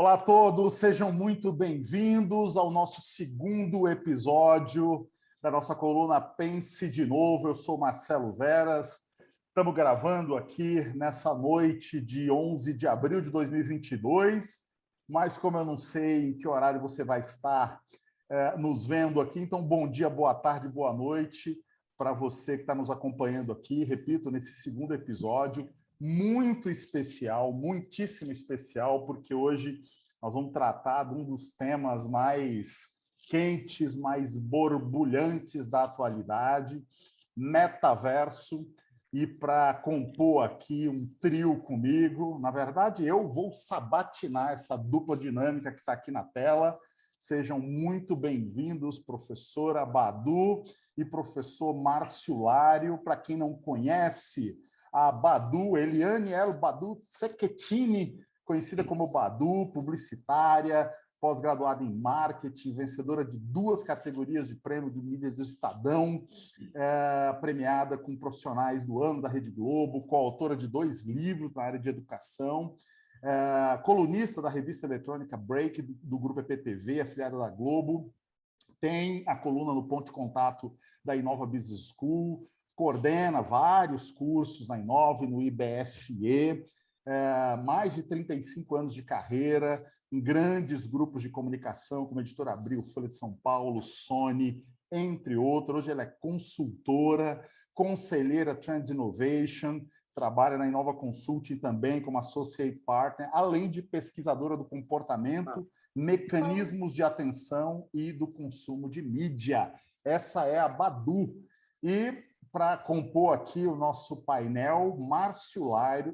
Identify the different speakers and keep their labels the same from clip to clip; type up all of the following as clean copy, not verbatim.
Speaker 1: Olá a todos, sejam muito bem-vindos ao nosso segundo episódio da nossa coluna Pense de Novo. Eu sou Marcelo Veras, estamos gravando aqui nessa noite de 11 de abril de 2022, mas como eu não sei em que horário você vai estar nos vendo aqui, então bom dia, boa tarde, boa noite para você que está nos acompanhando aqui, repito, nesse segundo episódio, muito especial, muitíssimo especial, porque hoje nós vamos tratar de um dos temas mais quentes, mais borbulhantes da atualidade, metaverso. E para compor aqui um trio comigo, na verdade, eu vou sabatinar essa dupla dinâmica que está aqui na tela. Sejam muito bem-vindos, professora Badu e professor Márcio Lário. Para quem não conhece, a Badu, Eliane El Badu Cecchetini, conhecida como Badu, publicitária, pós-graduada em marketing, vencedora de 2 categorias de prêmio de mídias do Estadão, premiada com Profissionais do Ano da Rede Globo, coautora de 2 livros na área de educação, colunista da revista eletrônica Break, do Grupo EPTV, afiliada da Globo, tem a coluna no Ponto de Contato da Inova Business School, coordena vários cursos na Inova e no IBFE, mais de 35 anos de carreira em grandes grupos de comunicação, como a Editora Abril, Folha de São Paulo, Sony, entre outros. Hoje ela é consultora, conselheira Trends Innovation, trabalha na Inova Consulting também como Associate Partner, além de pesquisadora do comportamento, mecanismos de atenção e do consumo de mídia. Essa é a Badu. E para compor aqui o nosso painel, Márcio Lário,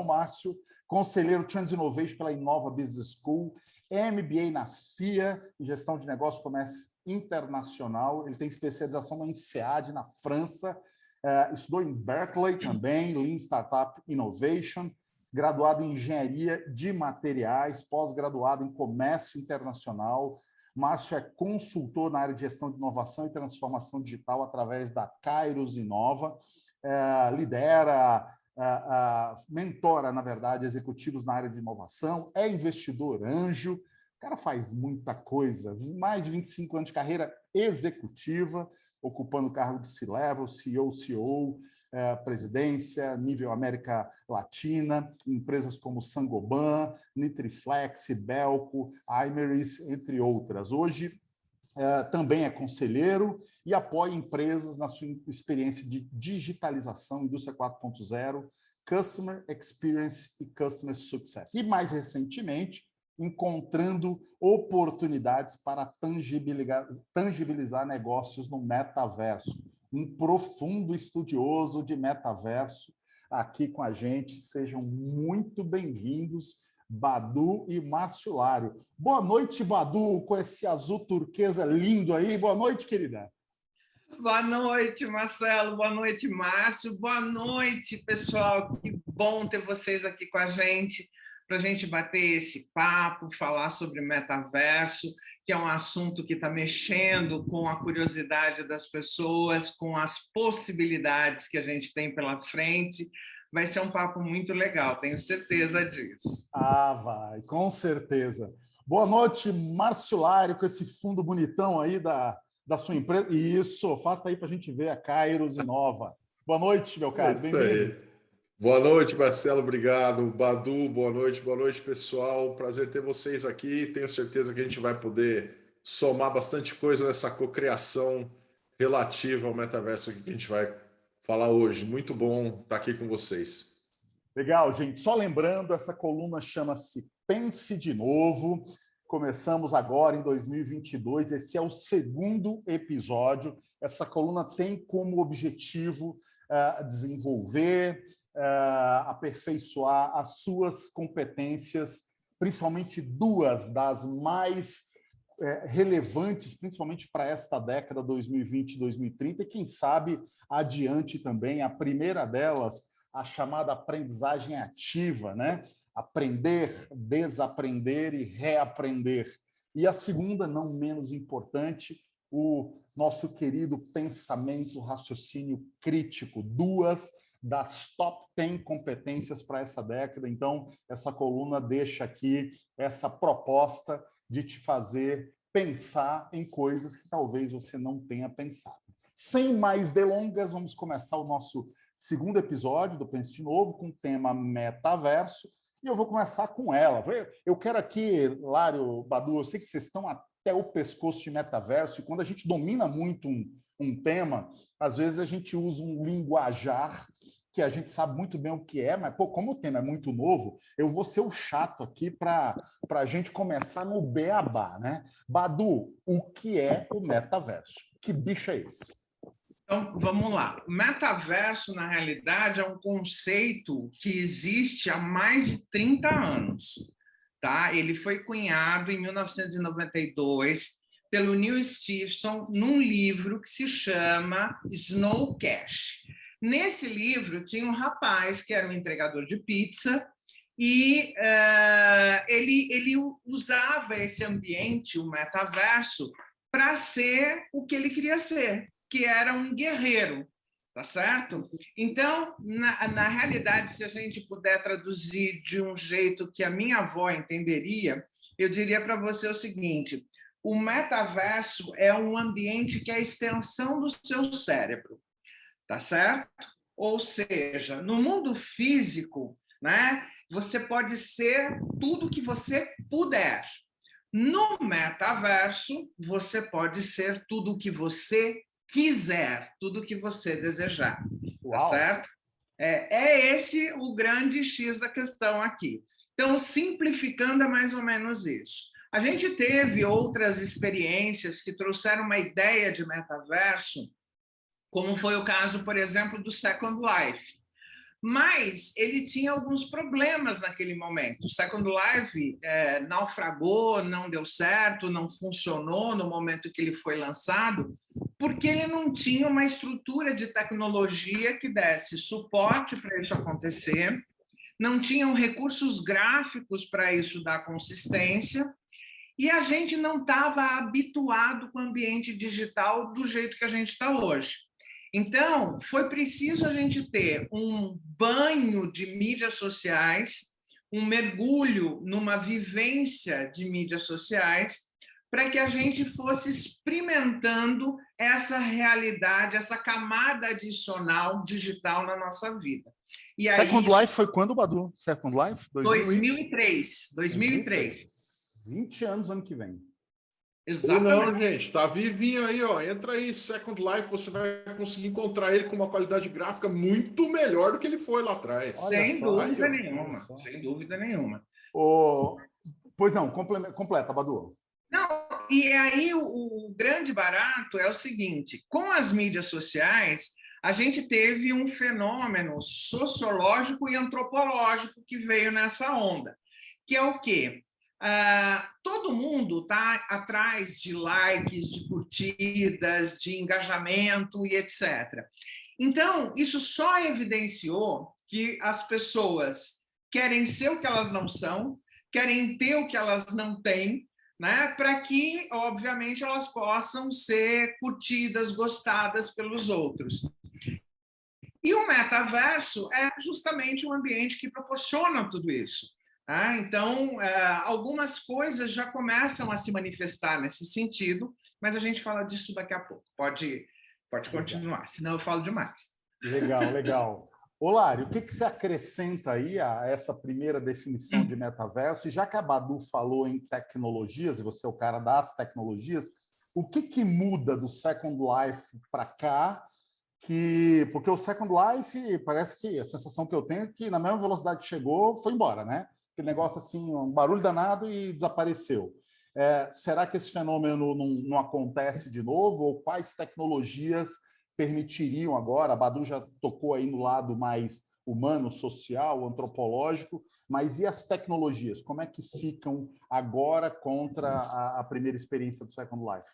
Speaker 1: Márcio, conselheiro Trends Innovation pela Inova Business School, MBA na FIA, em Gestão de Negócios e Comércio Internacional. Ele tem especialização na INSEAD, na França, estudou em Berkeley também, Lean Startup Innovation, graduado em Engenharia de Materiais, pós-graduado em Comércio Internacional. Márcio é consultor na área de gestão de inovação e transformação digital através da Kairos Inova, lidera, mentora, na verdade, executivos na área de inovação, é investidor anjo, o cara faz muita coisa, mais de 25 anos de carreira executiva, ocupando o cargo de C-Level, CEO, CEO, presidência, nível América Latina, empresas como Sangoban, Nitriflex, Belco, Imeris, entre outras. Hoje, também é conselheiro e apoia empresas na sua experiência de digitalização, indústria 4.0, Customer Experience e Customer Success. E, mais recentemente, encontrando oportunidades para tangibilizar negócios no metaverso. Um profundo estudioso de metaverso aqui com a gente. Sejam muito bem-vindos, Badu e Márcio Lário. Boa noite, Badu, com esse azul turquesa lindo aí. Boa noite, querida.
Speaker 2: Boa noite, Marcelo. Boa noite, Márcio. Boa noite, pessoal. Que bom ter vocês aqui com a gente, para a gente bater esse papo, falar sobre metaverso, que é um assunto que está mexendo com a curiosidade das pessoas, com as possibilidades que a gente tem pela frente. Vai ser um papo muito legal, tenho certeza disso.
Speaker 1: Vai, com certeza. Boa noite, Márcio Lário, com esse fundo bonitão aí da sua empresa. Isso, faça aí para a gente ver a Kairos Inova. Boa noite, meu caro. Bem-vindo.
Speaker 3: Boa noite, Marcelo, obrigado. Badu, boa noite, pessoal. Prazer ter vocês aqui. Tenho certeza que a gente vai poder somar bastante coisa nessa cocriação relativa ao metaverso que a gente vai falar hoje. Muito bom estar aqui com vocês.
Speaker 1: Legal, gente. Só lembrando, essa coluna chama-se Pense de Novo. Começamos agora em 2022. Esse é o segundo episódio. Essa coluna tem como objetivo desenvolver, aperfeiçoar as suas competências, principalmente 2 das mais relevantes, principalmente para esta década 2020 e 2030, e quem sabe adiante também. A primeira delas, a chamada aprendizagem ativa, né? Aprender, desaprender e reaprender. E a segunda, não menos importante, o nosso querido pensamento, raciocínio crítico, 2 das top 10 competências para essa década. Então, essa coluna deixa aqui essa proposta de te fazer pensar em coisas que talvez você não tenha pensado. Sem mais delongas, vamos começar o nosso segundo episódio do Pense de Novo com o tema metaverso. E eu vou começar com ela. Eu quero aqui, Lário, Badu, eu sei que vocês estão até o pescoço de metaverso, e quando a gente domina muito um tema, às vezes a gente usa um linguajar que a gente sabe muito bem o que é, mas, pô, como o tema é muito novo, eu vou ser o chato aqui para a gente começar no beabá, né? Badu, o que é o metaverso? Que bicho é esse?
Speaker 2: Então, vamos lá. O metaverso, na realidade, é um conceito que existe há mais de 30 anos. Tá? Ele foi cunhado em 1992 pelo Neil Stephenson num livro que se chama Snow Cash. Nesse livro tinha um rapaz que era um entregador de pizza e ele usava esse ambiente, o metaverso, para ser o que ele queria ser, que era um guerreiro, tá certo? Então, na realidade, se a gente puder traduzir de um jeito que a minha avó entenderia, eu diria para você o seguinte: o metaverso é um ambiente que é a extensão do seu cérebro, tá certo? Ou seja, no mundo físico, né, você pode ser tudo que você puder. No metaverso, você pode ser tudo o que você quiser, tudo o que você desejar, tá certo? É esse o grande X da questão aqui. Então, simplificando, é mais ou menos isso. A gente teve outras experiências que trouxeram uma ideia de metaverso, como foi o caso, por exemplo, do Second Life. Mas ele tinha alguns problemas naquele momento. O Second Life naufragou, não deu certo, não funcionou no momento que ele foi lançado, porque ele não tinha uma estrutura de tecnologia que desse suporte para isso acontecer, não tinham recursos gráficos para isso dar consistência, e a gente não estava habituado com o ambiente digital do jeito que a gente está hoje. Então, foi preciso a gente ter um banho de mídias sociais, um mergulho numa vivência de mídias sociais, para que a gente fosse experimentando essa realidade, essa camada adicional digital na nossa vida.
Speaker 1: E Second Life foi quando, Badu? Second Life?
Speaker 2: 2003.
Speaker 1: 20 anos ano que vem.
Speaker 2: Exatamente.
Speaker 3: Ou não, gente, tá vivinho aí, ó. Entra aí, Second Life, você vai conseguir encontrar ele com uma qualidade gráfica muito melhor do que ele foi lá atrás.
Speaker 2: Sem dúvida nenhuma, sem dúvida nenhuma.
Speaker 1: Pois não, completa, Badu.
Speaker 2: Não, e aí o grande barato é o seguinte: com as mídias sociais, a gente teve um fenômeno sociológico e antropológico que veio nessa onda, que é o quê? Todo mundo está atrás de likes, de curtidas, de engajamento e etc. Então, isso só evidenciou que as pessoas querem ser o que elas não são, querem ter o que elas não têm, né, para que, obviamente, elas possam ser curtidas, gostadas pelos outros. E o metaverso é justamente um ambiente que proporciona tudo isso. Então, algumas coisas já começam a se manifestar nesse sentido, mas a gente fala disso daqui a pouco. Pode continuar, senão eu falo demais.
Speaker 1: Legal. Olário, o que você acrescenta aí a essa primeira definição de metaverso? E já que a Badu falou em tecnologias, e você é o cara das tecnologias, o que muda do Second Life para cá? Porque o Second Life, parece que a sensação que eu tenho é que na mesma velocidade que chegou, foi embora, né? Aquele negócio assim, um barulho danado e desapareceu. Será que esse fenômeno não acontece de novo? Ou quais tecnologias permitiriam agora? A Badu já tocou aí no lado mais humano, social, antropológico, mas e as tecnologias? Como é que ficam agora contra a primeira experiência do Second Life?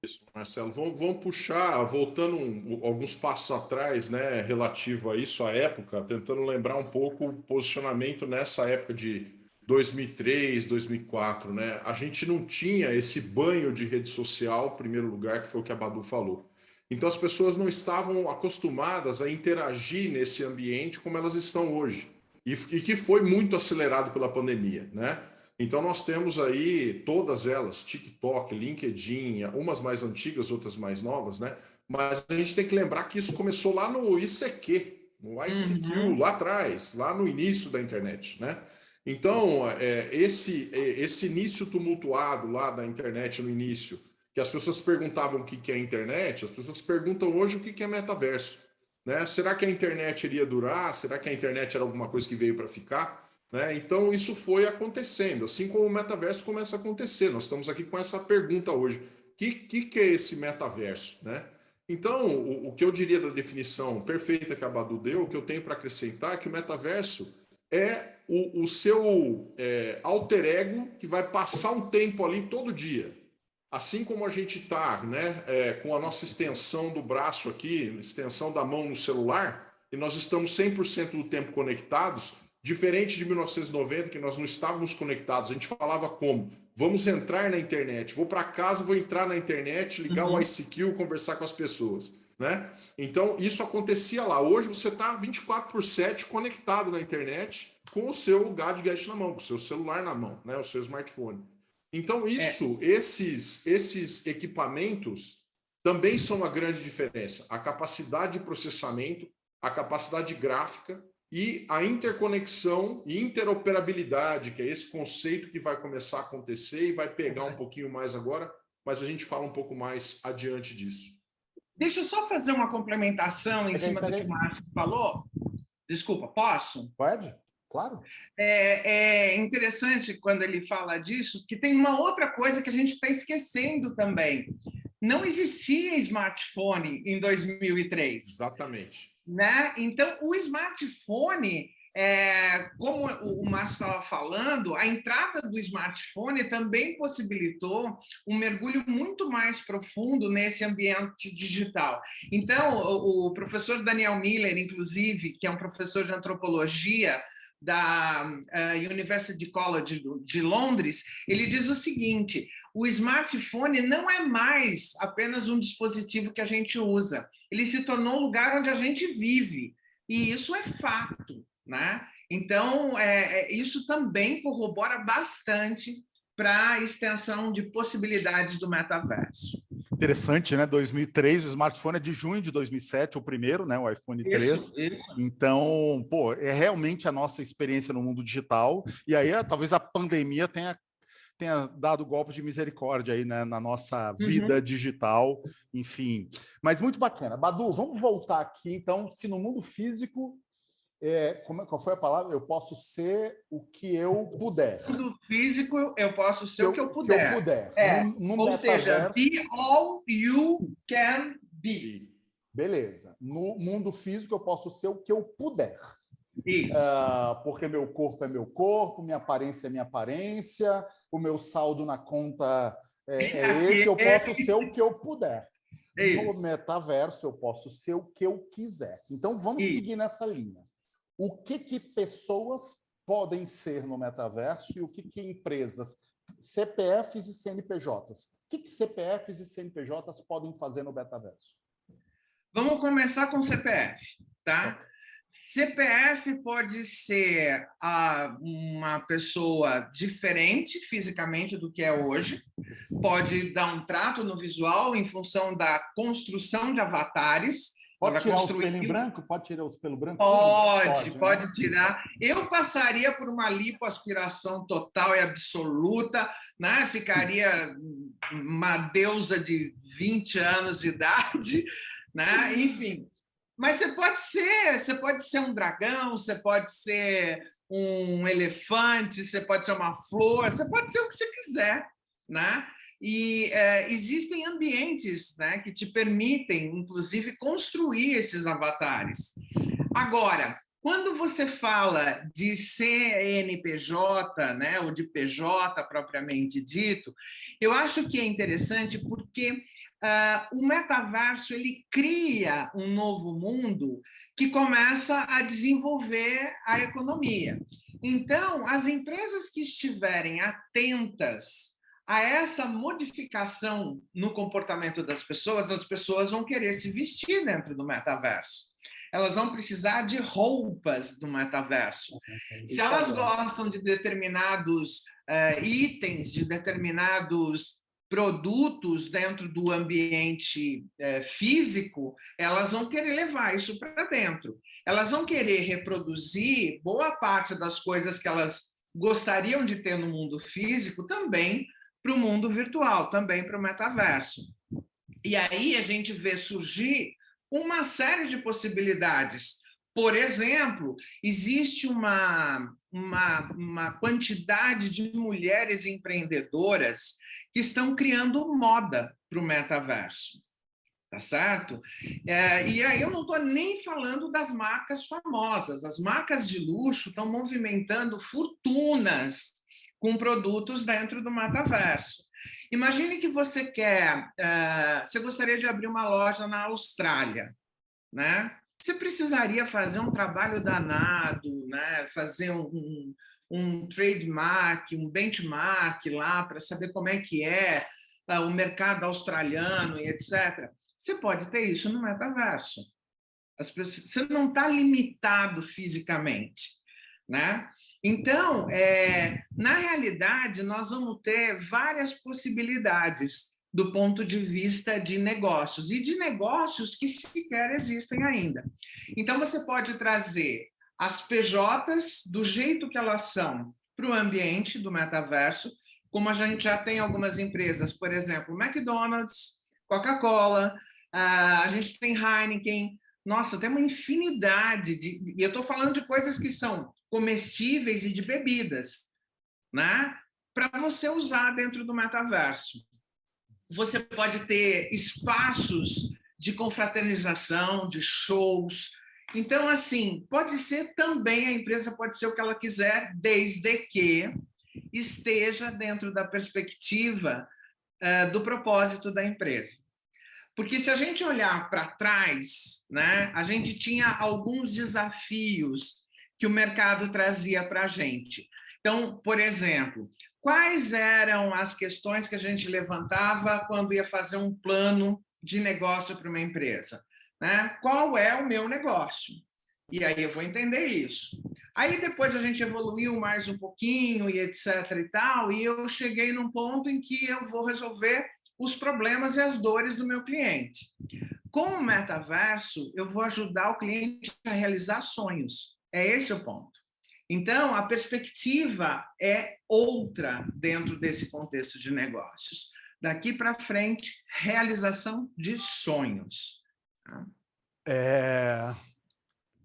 Speaker 3: Isso, Marcelo. Vamos puxar, voltando alguns passos atrás, né, relativo a isso, à época, tentando lembrar um pouco o posicionamento nessa época de 2003, 2004, né? A gente não tinha esse banho de rede social, em primeiro lugar, que foi o que a Badu falou. Então as pessoas não estavam acostumadas a interagir nesse ambiente como elas estão hoje. E que foi muito acelerado pela pandemia, né? Então nós temos aí todas elas, TikTok, LinkedIn, umas mais antigas, outras mais novas, né? Mas a gente tem que lembrar que isso começou lá no ICQ, no ICQ, lá atrás, lá no início da internet, né? Então, esse início tumultuado lá da internet no início, que as pessoas perguntavam o que é internet, as pessoas perguntam hoje o que é metaverso, né? Será que a internet iria durar? Será que a internet era alguma coisa que veio para ficar? Né? Então, isso foi acontecendo, assim como o metaverso começa a acontecer. Nós estamos aqui com essa pergunta hoje. O que é esse metaverso? Né? Então, o que eu diria da definição perfeita que a Badu deu, o que eu tenho para acrescentar é que o metaverso é o seu alter ego que vai passar um tempo ali todo dia. Assim como a gente está, né, com a nossa extensão do braço aqui, extensão da mão no celular, e nós estamos 100% do tempo conectados, diferente de 1990, que nós não estávamos conectados. A gente falava como? Vamos entrar na internet. Vou para casa, vou entrar na internet, ligar o ICQ, conversar com as pessoas. Né? Então, isso acontecia lá. Hoje você está 24/7 conectado na internet com o seu gadget na mão, com o seu celular na mão, né? O seu smartphone. Então, esses equipamentos também são uma grande diferença. A capacidade de processamento, a capacidade gráfica e a interconexão e interoperabilidade, que é esse conceito que vai começar a acontecer e vai pegar um pouquinho mais agora, mas a gente fala um pouco mais adiante disso.
Speaker 2: Deixa eu só fazer uma complementação em cima do que o Márcio falou. Desculpa, posso?
Speaker 1: Pode, claro.
Speaker 2: É interessante quando ele fala disso, que tem uma outra coisa que a gente está esquecendo também. Não existia smartphone em 2003.
Speaker 3: Exatamente.
Speaker 2: Né? Então, o smartphone, como o Márcio estava falando, a entrada do smartphone também possibilitou um mergulho muito mais profundo nesse ambiente digital. Então, o professor Daniel Miller, inclusive, que é um professor de antropologia da University College de Londres, ele diz o seguinte: o smartphone não é mais apenas um dispositivo que a gente usa, ele se tornou um lugar onde a gente vive, e isso é fato, né? Então, isso também corrobora bastante para a extensão de possibilidades do metaverso.
Speaker 1: Interessante, né? 2003, o smartphone é de junho de 2007, o primeiro, né? O iPhone 3. Isso. Então, pô, é realmente a nossa experiência no mundo digital. E aí, talvez a pandemia tenha dado golpe de misericórdia aí, né, na nossa vida digital, enfim. Mas muito bacana. Badu, vamos voltar aqui, então, se no mundo físico, qual foi a palavra? Eu posso ser o que eu puder.
Speaker 2: No mundo físico, eu posso ser o que eu puder.
Speaker 1: Que eu puder. No
Speaker 2: Ou seja, be all you can be.
Speaker 1: Beleza. No mundo físico, eu posso ser o que eu puder. Porque meu corpo é meu corpo, minha aparência é minha aparência, o meu saldo na conta é esse, eu posso ser o que eu puder. No metaverso, eu posso ser o que eu quiser. Então, vamos seguir nessa linha. O que pessoas podem ser no metaverso e o que empresas, CPFs e CNPJs? O que CPFs e CNPJs podem fazer no metaverso?
Speaker 2: Vamos começar com CPF, tá? CPF pode ser uma pessoa diferente fisicamente do que é hoje, pode dar um trato no visual em função da construção de avatares.
Speaker 1: Pode tirar os pelos brancos? Pode tirar os pelos brancos?
Speaker 2: Pode tirar. Eu passaria por uma lipoaspiração total e absoluta, né? Ficaria uma deusa de 20 anos de idade, né? Enfim. Mas você pode ser um dragão, você pode ser um elefante, você pode ser uma flor, você pode ser o que você quiser, né? E existem ambientes, né, que te permitem, inclusive, construir esses avatares. Agora, quando você fala de CNPJ, né, ou de PJ propriamente dito, eu acho que é interessante porque o metaverso ele cria um novo mundo que começa a desenvolver a economia. Então, as empresas que estiverem atentas a essa modificação no comportamento das pessoas, as pessoas vão querer se vestir dentro do metaverso. Elas vão precisar de roupas do metaverso. Se elas gostam de determinados itens, de determinados produtos dentro do ambiente físico, elas vão querer levar isso para dentro. Elas vão querer reproduzir boa parte das coisas que elas gostariam de ter no mundo físico também para o mundo virtual, também para o metaverso. E aí a gente vê surgir uma série de possibilidades. Por exemplo, existe uma quantidade de mulheres empreendedoras que estão criando moda para o metaverso, tá certo? E aí eu não estou nem falando das marcas famosas. As marcas de luxo estão movimentando fortunas com produtos dentro do metaverso. Imagine que você você gostaria de abrir uma loja na Austrália, né? Você precisaria fazer um trabalho danado, né? Fazer um trademark, um benchmark lá para saber como é que é o mercado australiano e etc. Você pode ter isso no metaverso. Você não está limitado fisicamente, né? Então, na realidade, nós vamos ter várias possibilidades do ponto de vista de negócios, e de negócios que sequer existem ainda. Então, você pode trazer as PJs do jeito que elas são para o ambiente do metaverso, como a gente já tem algumas empresas, por exemplo, McDonald's, Coca-Cola, a gente tem Heineken. Nossa, tem uma infinidade e eu estou falando de coisas que são comestíveis e de bebidas, né? Para você usar dentro do metaverso. Você pode ter espaços de confraternização, de shows. Então, assim, pode ser também, a empresa pode ser o que ela quiser, desde que esteja dentro da perspectiva do propósito da empresa. Porque se a gente olhar para trás, né, a gente tinha alguns desafios que o mercado trazia para a gente. Então, por exemplo, quais eram as questões que a gente levantava quando ia fazer um plano de negócio para uma empresa? Né? Qual é o meu negócio? E aí eu vou entender isso. Aí depois a gente evoluiu mais um pouquinho e etc. e tal, e eu cheguei num ponto em que eu vou resolver os problemas e as dores do meu cliente. Com o metaverso, eu vou ajudar o cliente a realizar sonhos. É esse o ponto. Então, a perspectiva é outra dentro desse contexto de negócios. Daqui para frente, realização de sonhos.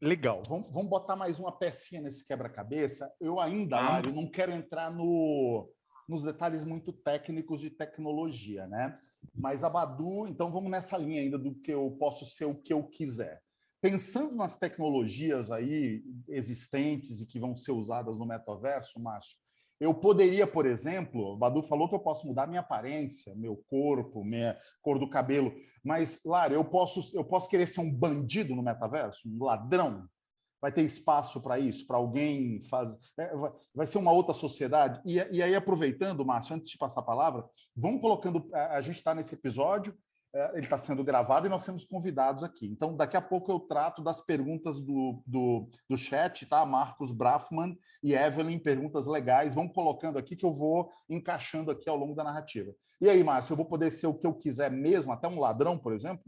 Speaker 1: Legal. Vamos botar mais uma pecinha nesse quebra-cabeça. Eu ainda, Lário, não quero entrar nos detalhes muito técnicos de tecnologia, né? Mas a Badu, então vamos nessa linha ainda do que eu posso ser o que eu quiser. Pensando nas tecnologias aí existentes e que vão ser usadas no metaverso, Márcio, eu poderia, por exemplo, o Badu falou que eu posso mudar minha aparência, meu corpo, minha cor do cabelo, mas, Lário, eu posso querer ser um bandido no metaverso, um ladrão? Vai ter espaço para isso, para alguém fazer. Vai ser uma outra sociedade. E aí, aproveitando, Márcio, antes de passar a palavra, vamos colocando. A gente está nesse episódio, ele está sendo gravado e nós temos convidados aqui. Então, daqui a pouco eu trato das perguntas do chat, tá? Marcos Brafman e Evelyn, perguntas legais. Vamos colocando aqui que eu vou encaixando aqui ao longo da narrativa. E aí, Márcio, eu vou poder ser o que eu quiser mesmo, até um ladrão, por exemplo?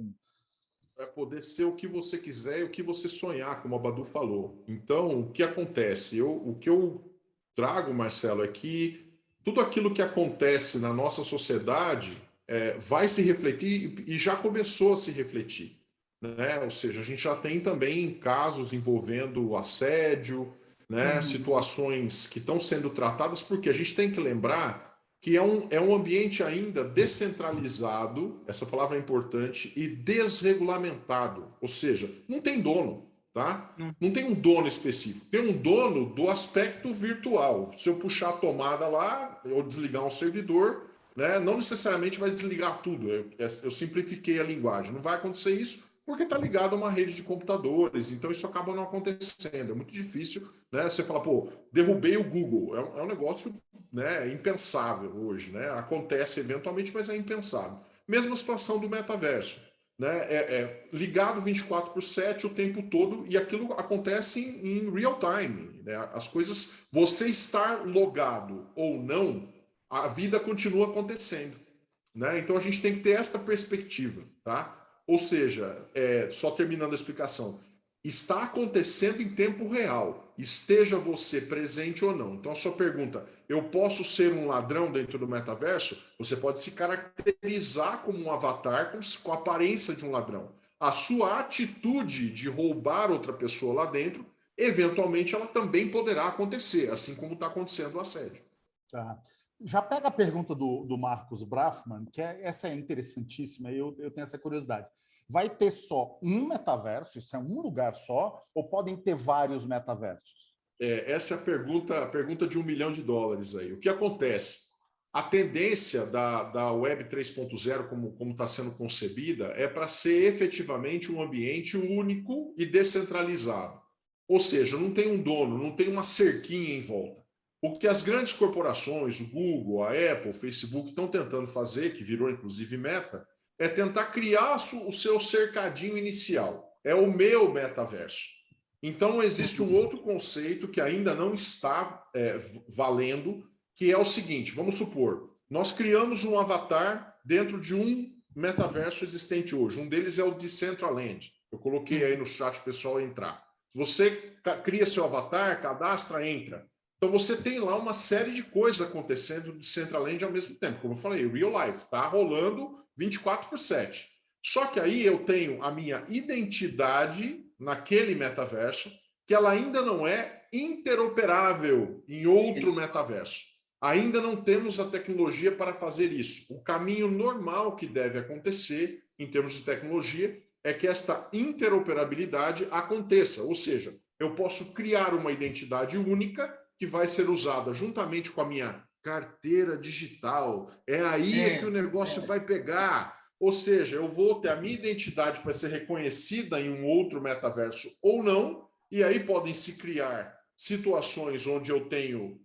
Speaker 3: Vai poder ser o que você quiser e o que você sonhar, como a Badu falou. Então, o que acontece? O que eu trago, Marcelo, é que tudo aquilo que acontece na nossa sociedade vai se refletir e já começou a se refletir, né? Ou seja, a gente já tem também casos envolvendo assédio, né? Situações que estão sendo tratadas, porque a gente tem que lembrar que é um ambiente ainda descentralizado, essa palavra é importante, e desregulamentado, ou seja, não tem dono, tá? Não tem um dono específico, tem um dono do aspecto virtual. Se eu puxar a tomada lá, ou desligar um servidor, né, não necessariamente vai desligar tudo, eu simplifiquei a linguagem, não vai acontecer isso porque está ligado a uma rede de computadores, então isso acaba não acontecendo, é muito difícil né? Você fala, pô, derrubei o Google. É um negócio, né, impensável hoje, né? Acontece eventualmente, mas é impensável. Mesma situação do metaverso, né? Ligado 24/7 o tempo todo e aquilo acontece em real time, né? As coisas, você estar logado ou não, a vida continua acontecendo, né? Então a gente tem que ter esta perspectiva, tá? Ou seja, só terminando a explicação, está acontecendo em tempo real, esteja você presente ou não. Então a sua pergunta, eu posso ser um ladrão dentro do metaverso? Você pode se caracterizar como um avatar com a aparência de um ladrão. A sua atitude de roubar outra pessoa lá dentro, eventualmente ela também poderá acontecer, assim como está acontecendo o assédio.
Speaker 1: Tá. Já pega a pergunta do Marcos Brafman, que essa é interessantíssima, e eu tenho essa curiosidade. Vai ter só um metaverso, isso é um lugar só, ou podem ter vários metaversos?
Speaker 3: Essa é a pergunta de $1 milhão aí. O que acontece? A tendência da Web 3.0, como está sendo concebida, é para ser efetivamente um ambiente único e descentralizado. Ou seja, não tem um dono, não tem uma cerquinha em volta. O que as grandes corporações, o Google, a Apple, o Facebook, estão tentando fazer, que virou inclusive Meta, é tentar criar o seu cercadinho inicial. É o meu metaverso. Então, existe um outro conceito que ainda não está valendo, que é o seguinte, vamos supor, nós criamos um avatar dentro de um metaverso existente hoje. Um deles é o Decentraland. Eu coloquei aí no chat o pessoal entrar. Você cria seu avatar, cadastra, entra. Então, você tem lá uma série de coisas acontecendo no Decentraland ao mesmo tempo. Como eu falei, real life, está rolando 24/7. Só que aí eu tenho a minha identidade naquele metaverso, que ela ainda não é interoperável em outro metaverso. Ainda não temos a tecnologia para fazer isso. O caminho normal que deve acontecer, em termos de tecnologia, é que esta interoperabilidade aconteça. Ou seja, eu posso criar uma identidade única que vai ser usada juntamente com a minha carteira digital. É aí que o negócio vai pegar. Ou seja, eu vou ter a minha identidade que vai ser reconhecida em um outro metaverso ou não, e aí podem se criar situações onde eu tenho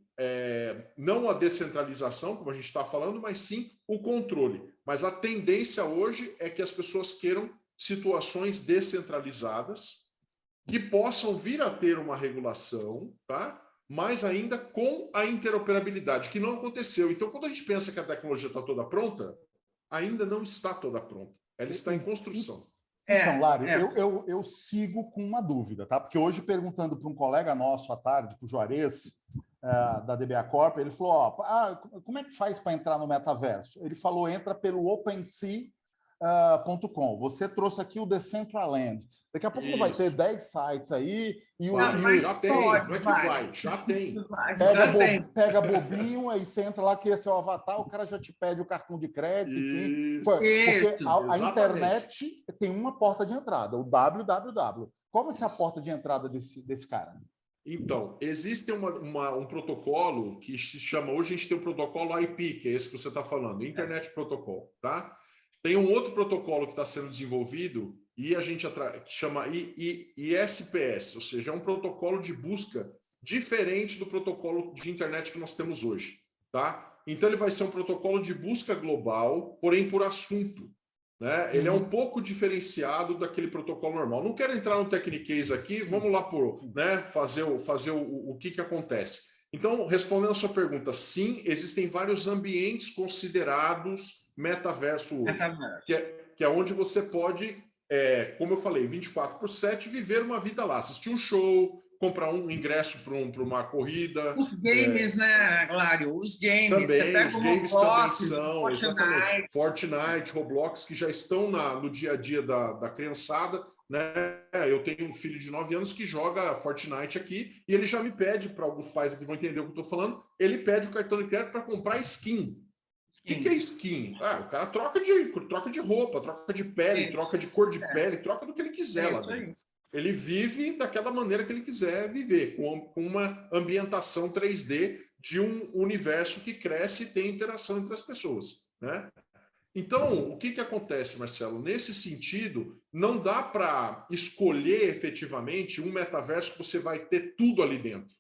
Speaker 3: não a descentralização, como a gente está falando, mas sim o controle. Mas a tendência hoje é que as pessoas queiram situações descentralizadas que possam vir a ter uma regulação, tá? Mas ainda com a interoperabilidade, que não aconteceu. Então, quando a gente pensa que a tecnologia está toda pronta, ainda não está toda pronta. Ela está em construção.
Speaker 1: Então, Lário, eu sigo com uma dúvida, tá? Porque hoje, perguntando para um colega nosso à tarde, para o Juarez, da DBA Corp, ele falou, como é que faz para entrar no metaverso? Ele falou, entra pelo OpenSea.com. Você trouxe aqui o Decentraland. Daqui a pouco vai ter 10 sites aí.
Speaker 3: Já tem, não é que vai, já tem.
Speaker 1: Pega bobinho, aí você entra lá, que esse é o avatar, o cara já te pede o cartão de crédito, enfim. Porque a internet tem uma porta de entrada, o www. Qual vai ser a porta de entrada desse cara?
Speaker 3: Então, existe um protocolo que se chama, hoje a gente tem o protocolo IP, que é esse que você está falando, Internet Protocol, tá? Tem um outro protocolo que está sendo desenvolvido e a gente chama ISPS, ou seja, é um protocolo de busca diferente do protocolo de internet que nós temos hoje, tá? Então ele vai ser um protocolo de busca global, porém por assunto, né? Ele é um pouco diferenciado daquele protocolo normal. Não quero entrar no techniquez aqui, vamos lá fazer o que acontece. Então, respondendo a sua pergunta, sim, existem vários ambientes considerados metaverso hoje, que é onde você pode, como eu falei, 24/7, viver uma vida lá, assistir um show, comprar um ingresso para uma corrida.
Speaker 2: Os games, né, Lário? Os games.
Speaker 3: Também,
Speaker 2: você pega
Speaker 3: os games também são,
Speaker 2: Fortnite.
Speaker 3: Exatamente. Fortnite, Roblox, que já estão no dia a dia da criançada. Né? Eu tenho um filho de 9 anos que joga Fortnite aqui e ele já me pede, para alguns pais aqui vão entender o que eu estou falando, ele pede o cartão de crédito para comprar skin. O que é skin? O cara troca de roupa, troca de pele, troca de cor de pele, troca do que ele quiser lá dentro. Ele vive daquela maneira que ele quiser viver, com uma ambientação 3D de um universo que cresce e tem interação entre as pessoas, né? Então, o que acontece, Marcelo? Nesse sentido, não dá para escolher efetivamente um metaverso que você vai ter tudo ali dentro.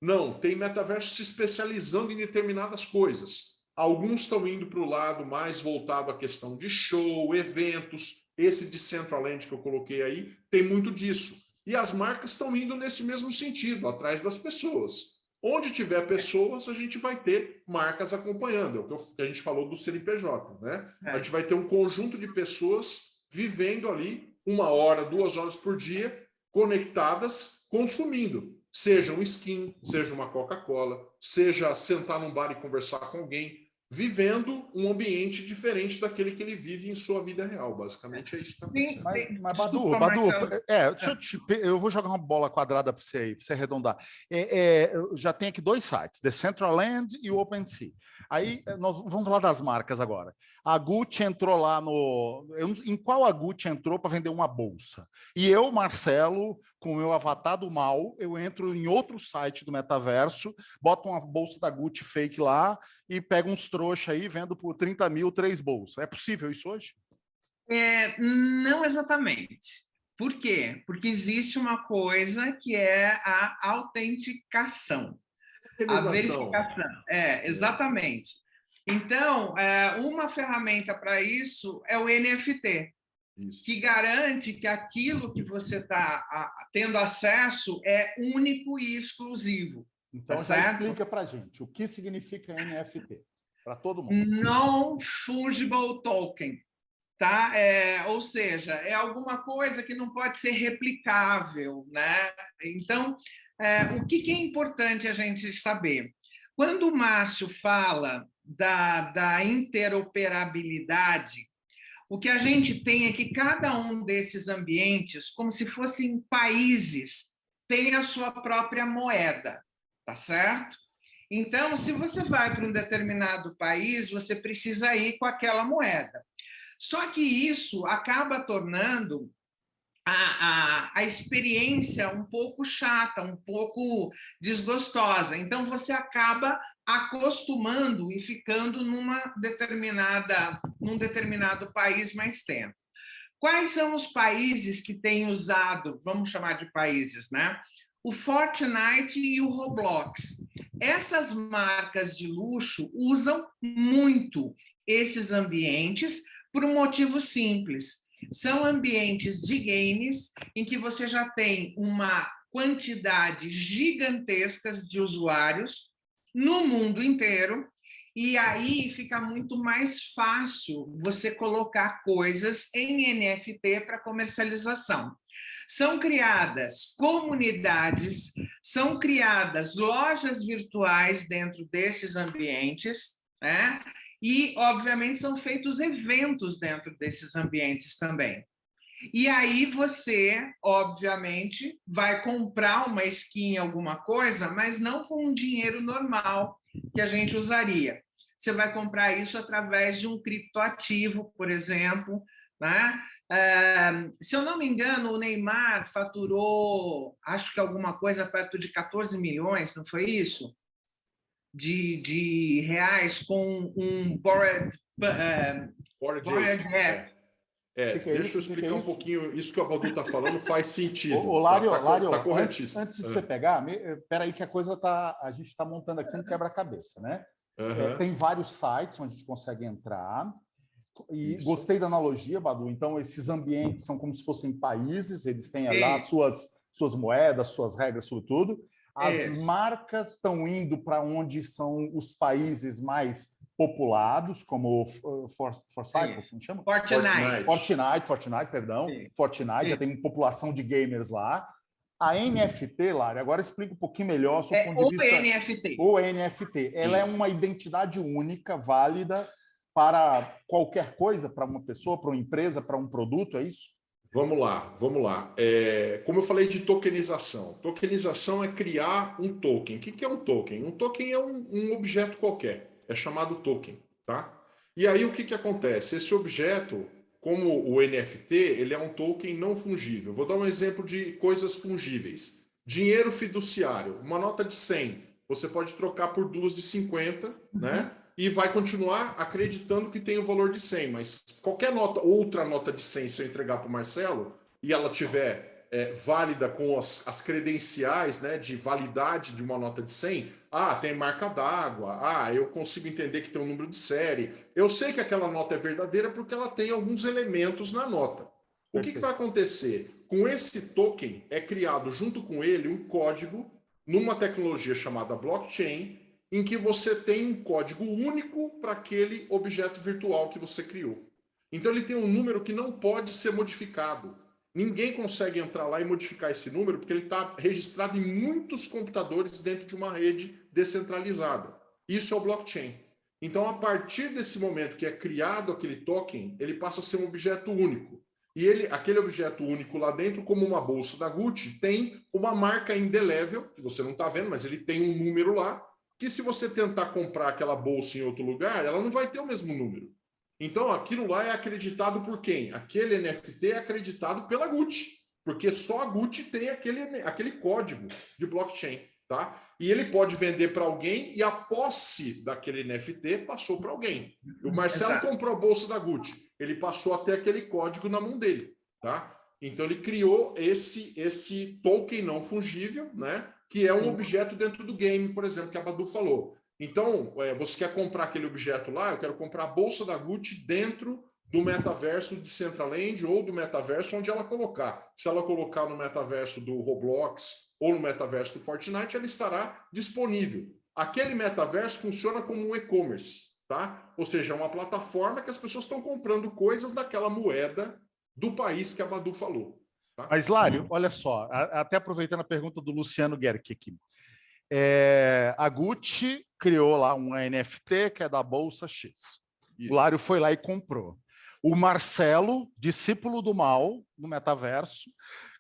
Speaker 3: Não, tem metaverso se especializando em determinadas coisas. Alguns estão indo para o lado mais voltado à questão de show, eventos. Esse de Decentraland que eu coloquei aí tem muito disso. E as marcas estão indo nesse mesmo sentido, atrás das pessoas. Onde tiver pessoas, a gente vai ter marcas acompanhando. É o que a gente falou do CNPJ, né? A gente vai ter um conjunto de pessoas vivendo ali 1 hora, 2 horas por dia, conectadas, consumindo. Seja um skin, seja uma Coca-Cola, seja sentar num bar e conversar com alguém, vivendo um ambiente diferente daquele que ele vive em sua vida real. Basicamente é isso que está acontecendo.
Speaker 1: Mas Badu, eu vou jogar uma bola quadrada para você aí, para você arredondar. Já tem aqui 2 sites, Decentraland e o OpenSea. Aí nós vamos falar das marcas agora. A Gucci entrou lá em qual a Gucci entrou para vender uma bolsa? E eu, Marcelo, com o meu avatar do mal, eu entro em outro site do metaverso, boto uma bolsa da Gucci fake lá e pego uns trouxa aí, vendo por 30 mil 3 bolsas. É possível isso hoje?
Speaker 2: Não exatamente. Por quê? Porque existe uma coisa que é a autenticação. A verificação. Exatamente. Então, uma ferramenta para isso é o NFT, que garante que aquilo que você está tendo acesso é único e exclusivo.
Speaker 1: Então, já explica para a gente o que significa NFT, para todo mundo.
Speaker 2: Non-fungible token. Tá? Ou seja, é alguma coisa que não pode ser replicável, né? Então, o que é importante a gente saber? Quando o Márcio fala da interoperabilidade, o que a gente tem é que cada um desses ambientes, como se fossem países, tem a sua própria moeda, tá certo? Então, se você vai para um determinado país, você precisa ir com aquela moeda. Só que isso acaba tornando a experiência um pouco chata, um pouco desgostosa. Então, você acaba acostumando e ficando num determinado país mais tempo. Quais são os países que têm usado, vamos chamar de países, né? O Fortnite e o Roblox. Essas marcas de luxo usam muito esses ambientes por um motivo simples. São ambientes de games em que você já tem uma quantidade gigantesca de usuários no mundo inteiro, e aí fica muito mais fácil você colocar coisas em NFT para comercialização. São criadas comunidades, são criadas lojas virtuais dentro desses ambientes, né? E, obviamente, são feitos eventos dentro desses ambientes também. E aí você, obviamente, vai comprar uma skin, alguma coisa, mas não com um dinheiro normal que a gente usaria. Você vai comprar isso através de um criptoativo, por exemplo, né? Se eu não me engano, o Neymar faturou, acho que alguma coisa perto de 14 milhões, não foi isso? De reais com um Bored
Speaker 3: deixa eu explicar um pouquinho. Isso que o Badu está falando faz sentido.
Speaker 1: Lário,
Speaker 3: tá corretíssimo.
Speaker 1: Antes de você pegar, espera aí que a gente está montando aqui um quebra-cabeça, né? Tem vários sites onde a gente consegue entrar. E gostei da analogia, Badu. Então, esses ambientes são como se fossem países, eles têm lá suas moedas, suas regras, sobre tudo. As marcas estão indo para onde são os países mais populados, como Fortnite, como chama? Fortnite, perdão. Sim. Fortnite, já tem população de gamers lá. A NFT, Lário, agora explica um pouquinho melhor do ponto de vista...
Speaker 2: NFT.
Speaker 1: O NFT. Ela é uma identidade única, válida, para qualquer coisa, para uma pessoa, para uma empresa, para um produto, é isso?
Speaker 3: Vamos lá. Como eu falei de tokenização. Tokenização é criar um token. O que é um token? Um token é um objeto qualquer. É chamado token, tá? E aí o que acontece? Esse objeto, como o NFT, ele é um token não fungível. Vou dar um exemplo de coisas fungíveis. Dinheiro fiduciário. Uma nota de 100, você pode trocar por 2 de 50, né? E vai continuar acreditando que tem o valor de 100, mas qualquer outra nota de 100, se eu entregar para o Marcelo, e ela tiver válida com as credenciais, né, de validade de uma nota de 100, tem marca d'água, eu consigo entender que tem um número de série, eu sei que aquela nota é verdadeira porque ela tem alguns elementos na nota. O que vai acontecer? Com esse token, é criado junto com ele um código numa tecnologia chamada blockchain, em que você tem um código único para aquele objeto virtual que você criou. Então ele tem um número que não pode ser modificado. Ninguém consegue entrar lá e modificar esse número porque ele está registrado em muitos computadores dentro de uma rede descentralizada. Isso é o blockchain. Então, a partir desse momento que é criado aquele token, ele passa a ser um objeto único. E aquele objeto único lá dentro, como uma bolsa da Gucci, tem uma marca indelével, que você não está vendo, mas ele tem um número lá, que se você tentar comprar aquela bolsa em outro lugar, ela não vai ter o mesmo número. Então, aquilo lá é acreditado por quem? Aquele NFT é acreditado pela Gucci, porque só a Gucci tem aquele código de blockchain, tá? E ele pode vender para alguém e a posse daquele NFT passou para alguém. O Marcelo comprou a bolsa da Gucci, ele passou a ter aquele código na mão dele, tá? Então, ele criou esse token não fungível, né? Que é um objeto dentro do game, por exemplo, que a Badu falou. Então, você quer comprar aquele objeto lá, eu quero comprar a bolsa da Gucci dentro do metaverso de Decentraland ou do metaverso onde ela colocar. Se ela colocar no metaverso do Roblox ou no metaverso do Fortnite, ela estará disponível. Aquele metaverso funciona como um e-commerce, tá? Ou seja, é uma plataforma que as pessoas estão comprando coisas daquela moeda do país que a Badu falou. Tá?
Speaker 1: Mas, Lário, olha só, até aproveitando a pergunta do Luciano Guerck aqui. A Gucci criou lá um NFT que é da Bolsa X. Isso. O Lário foi lá e comprou. O Marcelo, discípulo do mal, no metaverso,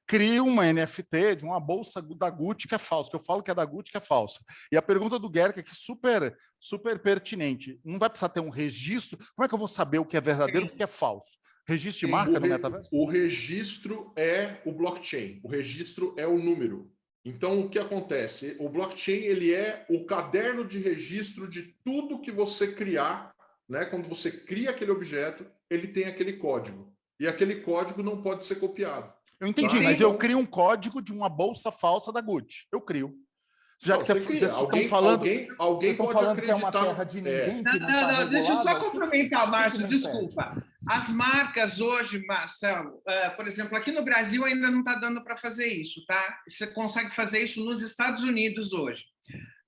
Speaker 1: cria uma NFT de uma bolsa da Gucci que é falsa, que eu falo que é da Gucci que é falsa. E a pergunta do Guerck aqui super, super pertinente. Não vai precisar ter um registro? Como é que eu vou saber o que é verdadeiro e o que é falso? Registro de marca no metaverso?
Speaker 3: O registro é o blockchain. O registro é o número. Então, o que acontece? O blockchain ele é o caderno de registro de tudo que você criar, né? Quando você cria aquele objeto, ele tem aquele código. E aquele código não pode ser copiado.
Speaker 1: Eu entendi, mas eu crio um código de uma bolsa falsa da Gucci. Eu crio. Já que vocês estão falando,
Speaker 3: alguém pode
Speaker 1: falando
Speaker 3: acreditar
Speaker 1: que é uma terra de ninguém.
Speaker 2: Não, deixa eu só complementar, Márcio, desculpa. As marcas hoje, Marcelo, por exemplo, aqui no Brasil ainda não está dando para fazer isso, tá? Você consegue fazer isso nos Estados Unidos hoje.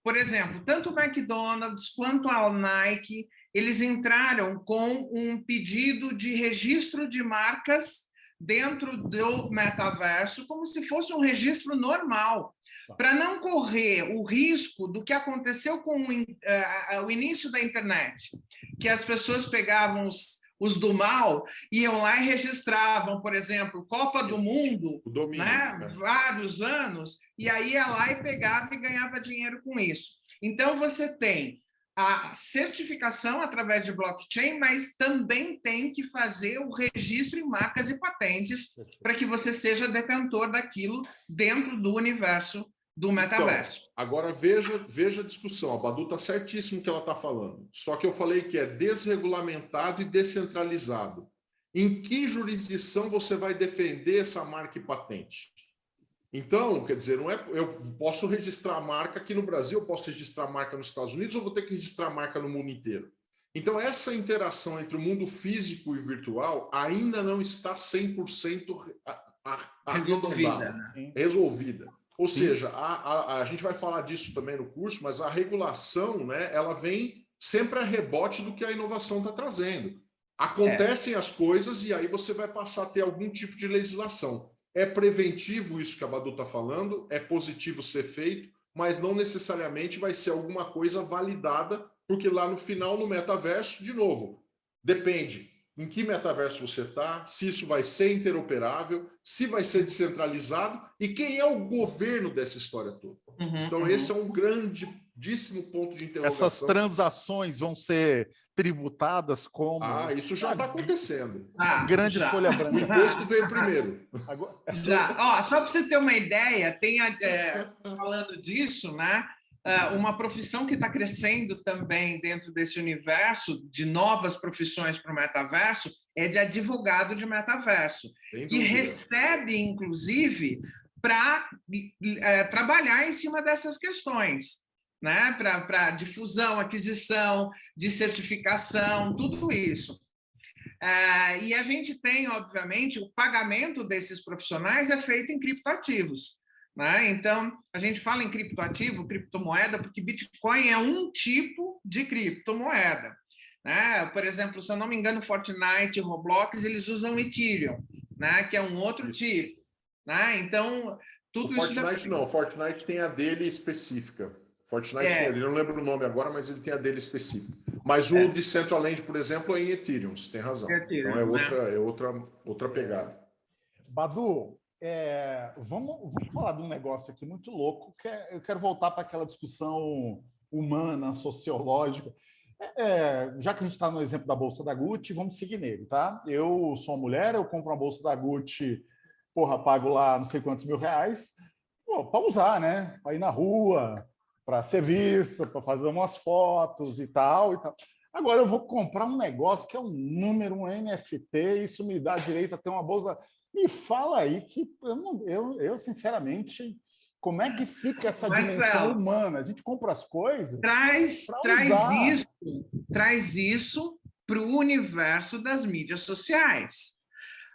Speaker 2: Por exemplo, tanto o McDonald's quanto a Nike, eles entraram com um pedido de registro de marcas dentro do metaverso, como se fosse um registro normal, para não correr o risco do que aconteceu com o início da internet, que as pessoas pegavam os do mal, iam lá e registravam, por exemplo, Copa do Mundo,
Speaker 3: domínio,
Speaker 2: né? Vários anos, e aí ia lá e pegava e ganhava dinheiro com isso. Então, você tem a certificação através de blockchain, mas também tem que fazer o registro em marcas e patentes para que você seja detentor daquilo dentro do universo do metaverso.
Speaker 3: Então, agora veja a discussão. A Badu está certíssimo que ela está falando. Só que eu falei que é desregulamentado e descentralizado. Em que jurisdição você vai defender essa marca e patente? Então, quer dizer, não é, eu posso registrar a marca aqui no Brasil, eu posso registrar a marca nos Estados Unidos, ou vou ter que registrar a marca no mundo inteiro? Então, essa interação entre o mundo físico e virtual ainda não está 100% arredondada, resolvida. Ou seja, a gente vai falar disso também no curso, mas a regulação, né, ela vem sempre a rebote do que a inovação está trazendo. Acontecem as coisas e aí você vai passar a ter algum tipo de legislação. É preventivo isso que a Badu está falando, é positivo ser feito, mas não necessariamente vai ser alguma coisa validada, porque lá no final, no metaverso, de novo, depende em que metaverso você está, se isso vai ser interoperável, se vai ser descentralizado e quem é o governo dessa história toda. Então, esse é um grandíssimo ponto de interrogação.
Speaker 1: Essas transações vão ser tributadas como...
Speaker 3: isso já está acontecendo.
Speaker 1: Grande
Speaker 2: já.
Speaker 1: folha branca.
Speaker 3: O imposto veio primeiro.
Speaker 2: Já. Só para você ter uma ideia, falando disso, né? Uma profissão que está crescendo também dentro desse universo de novas profissões para o metaverso é de advogado de metaverso, que recebe, inclusive, para trabalhar em cima dessas questões, né? Para difusão, aquisição, de certificação, tudo isso. E a gente tem, obviamente, o pagamento desses profissionais é feito em criptoativos. Né? Então, a gente fala em criptoativo, criptomoeda, porque Bitcoin é um tipo de criptomoeda. Né? Por exemplo, se eu não me engano, Fortnite e Roblox, eles usam Ethereum, né? Que é um outro tipo. Né? Então, tudo isso...
Speaker 3: Fortnite não, Fortnite tem a dele específica. Fortnite tem a dele, eu não lembro o nome agora, mas ele tem a dele específica. Mas o Decentraland, por exemplo, é em Ethereum, você tem razão. Ethereum, então outra pegada.
Speaker 1: Badu, vamos falar de um negócio aqui muito louco, que eu quero voltar para aquela discussão humana, sociológica. Já que a gente está no exemplo da Bolsa da Gucci, vamos seguir nele, tá? Eu sou uma mulher, eu compro uma Bolsa da Gucci, pago lá não sei quantos mil reais, para usar, né? Para ir na rua, para ser vista, para fazer umas fotos e tal. Agora eu vou comprar um negócio que é um número, um NFT, isso me dá direito a ter uma bolsa. Me fala aí que eu sinceramente, como é que fica essa dimensão humana? A gente compra as coisas.
Speaker 2: Traz isso para o universo das mídias sociais.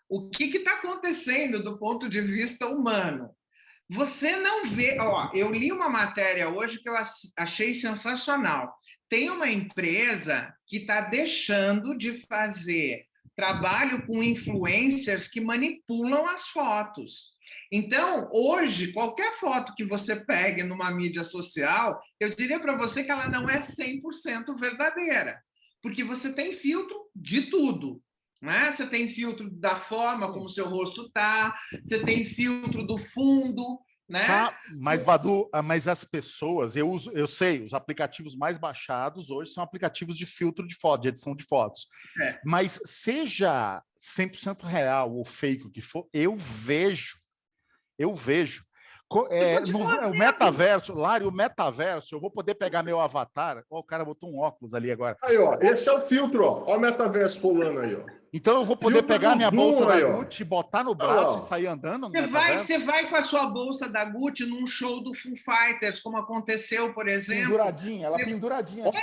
Speaker 2: O que está acontecendo do ponto de vista humano? Você não vê... eu li uma matéria hoje que eu achei sensacional. Tem uma empresa que está deixando de fazer trabalho com influencers que manipulam as fotos. Então, hoje, qualquer foto que você pegue numa mídia social, eu diria para você que ela não é 100% verdadeira, porque você tem filtro de tudo. Né? Você tem filtro da forma como o seu rosto está, você tem filtro do fundo, né?
Speaker 1: Mas, Badu, mas as pessoas, eu sei, os aplicativos mais baixados hoje são aplicativos de filtro de foto, de edição de fotos. Mas seja 100% real ou fake o que for, eu vejo. O metaverso, Lari, o metaverso, eu vou poder pegar meu avatar. O cara botou um óculos ali agora.
Speaker 3: Aí, esse é o filtro, ó o metaverso rolando aí, ó.
Speaker 1: Então eu vou poder pegar minha bolsa da Gucci, botar no braço e sair andando?
Speaker 2: Você vai com a sua bolsa da Gucci num show do Foo Fighters, como aconteceu, por exemplo.
Speaker 1: Penduradinha, ela penduradinha.
Speaker 3: Olha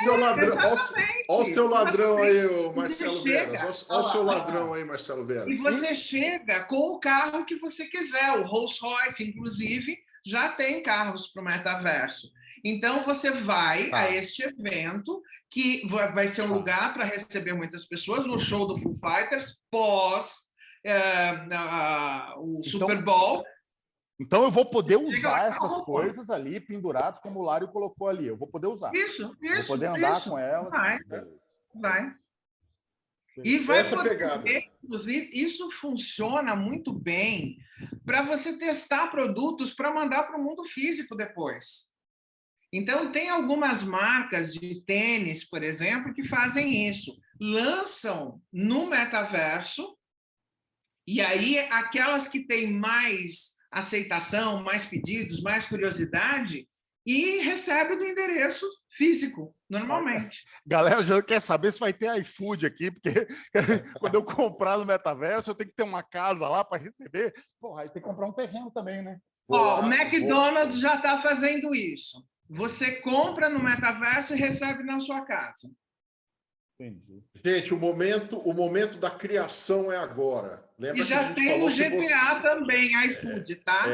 Speaker 3: o seu ladrão aí, Marcelo Veras. Olha o seu ladrão aí, Marcelo Veras.
Speaker 2: E você chega com o carro que você quiser. O Rolls Royce, inclusive, já tem carros para o metaverso. Então, você vai a este evento, que vai ser um lugar para receber muitas pessoas, no show do Foo Fighters, pós o Super Bowl.
Speaker 1: Então, eu vou poder usar essas coisas ali, penduradas, como o Lário colocou ali. Eu vou poder usar.
Speaker 2: Isso.
Speaker 1: Vou poder andar com elas.
Speaker 2: Vai. E vai poder, inclusive, isso funciona muito bem para você testar produtos para mandar para o mundo físico depois. Então, tem algumas marcas de tênis, por exemplo, que fazem isso. Lançam no metaverso, e aí aquelas que têm mais aceitação, mais pedidos, mais curiosidade, e recebe do endereço físico, normalmente.
Speaker 1: Galera, já quer saber se vai ter iFood aqui, porque quando eu comprar no metaverso, eu tenho que ter uma casa lá para receber. Porra, aí tem que comprar um terreno também, né?
Speaker 2: O McDonald's já está fazendo isso. Você compra no metaverso e recebe na sua casa.
Speaker 3: Entendi. Gente, o momento da criação é agora. Lembra
Speaker 2: e já
Speaker 3: que a gente
Speaker 2: tem
Speaker 3: falou
Speaker 2: o GTA também, iFood, tá?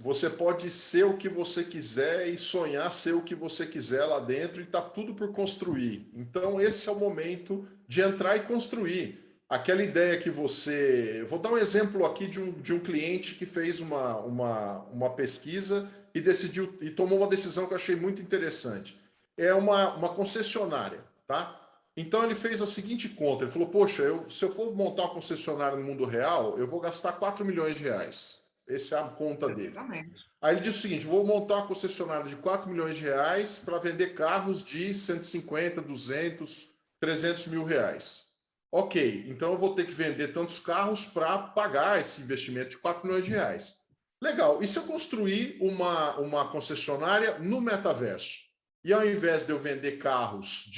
Speaker 3: Você pode ser o que você quiser e sonhar ser o que você quiser lá dentro, e está tudo por construir. Então, esse é o momento de entrar e construir. Aquela ideia que você... Vou dar um exemplo aqui de um cliente que fez uma pesquisa e decidiu e tomou uma decisão que eu achei muito interessante. É uma concessionária, tá? Então ele fez a seguinte conta, ele falou, poxa, se eu for montar uma concessionária no mundo real, eu vou gastar 4 milhões de reais. Essa é a conta dele. Aí ele disse o seguinte, vou montar uma concessionária de 4 milhões de reais para vender carros de 150, 200, 300 mil reais. Ok, então eu vou ter que vender tantos carros para pagar esse investimento de 4 milhões de reais. Legal. E se eu construir uma concessionária no metaverso? E ao invés de eu vender carros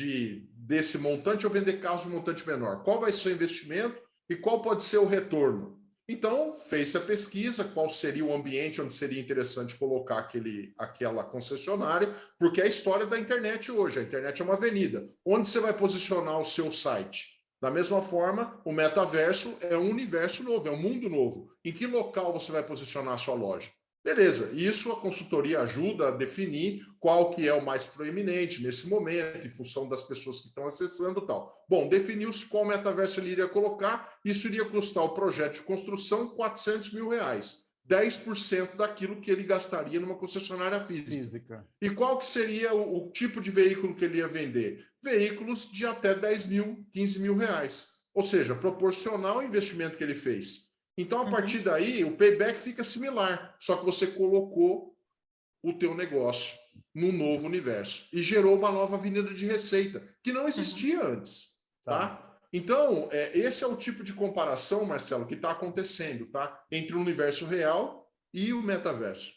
Speaker 3: desse montante, eu vender carros de montante menor? Qual vai ser o investimento e qual pode ser o retorno? Então, fez a pesquisa, qual seria o ambiente onde seria interessante colocar aquela concessionária, porque é a história da internet hoje. A internet é uma avenida. Onde você vai posicionar o seu site? Da mesma forma, o metaverso é um universo novo, é um mundo novo. Em que local você vai posicionar a sua loja? Beleza, isso a consultoria ajuda a definir qual que é o mais proeminente nesse momento, em função das pessoas que estão acessando e tal. Bom, definiu-se qual metaverso ele iria colocar, isso iria custar o projeto de construção R$400 mil, 10% daquilo que ele gastaria numa concessionária física. E qual que seria o tipo de veículo que ele ia vender? Veículos de até 10 mil, 15 mil reais. Ou seja, proporcional ao investimento que ele fez. Então, a partir daí, o payback fica similar, só que você colocou o teu negócio num novo universo e gerou uma nova avenida de receita, que não existia antes, tá? Então, esse é o tipo de comparação, Marcelo, que está acontecendo, tá? Entre o universo real e o metaverso.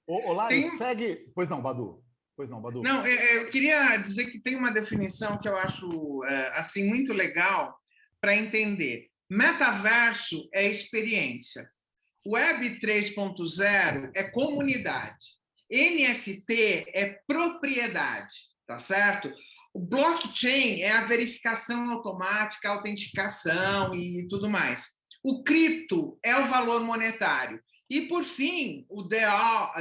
Speaker 1: Lari, segue... Pois não, Badu. Pois não, Badu.
Speaker 2: Não, eu queria dizer que tem uma definição que eu acho assim muito legal para entender. Metaverso é experiência. Web 3.0 é comunidade. NFT é propriedade, tá certo? O blockchain é a verificação automática, a autenticação e tudo mais. O cripto é o valor monetário. E, por fim, o DAO,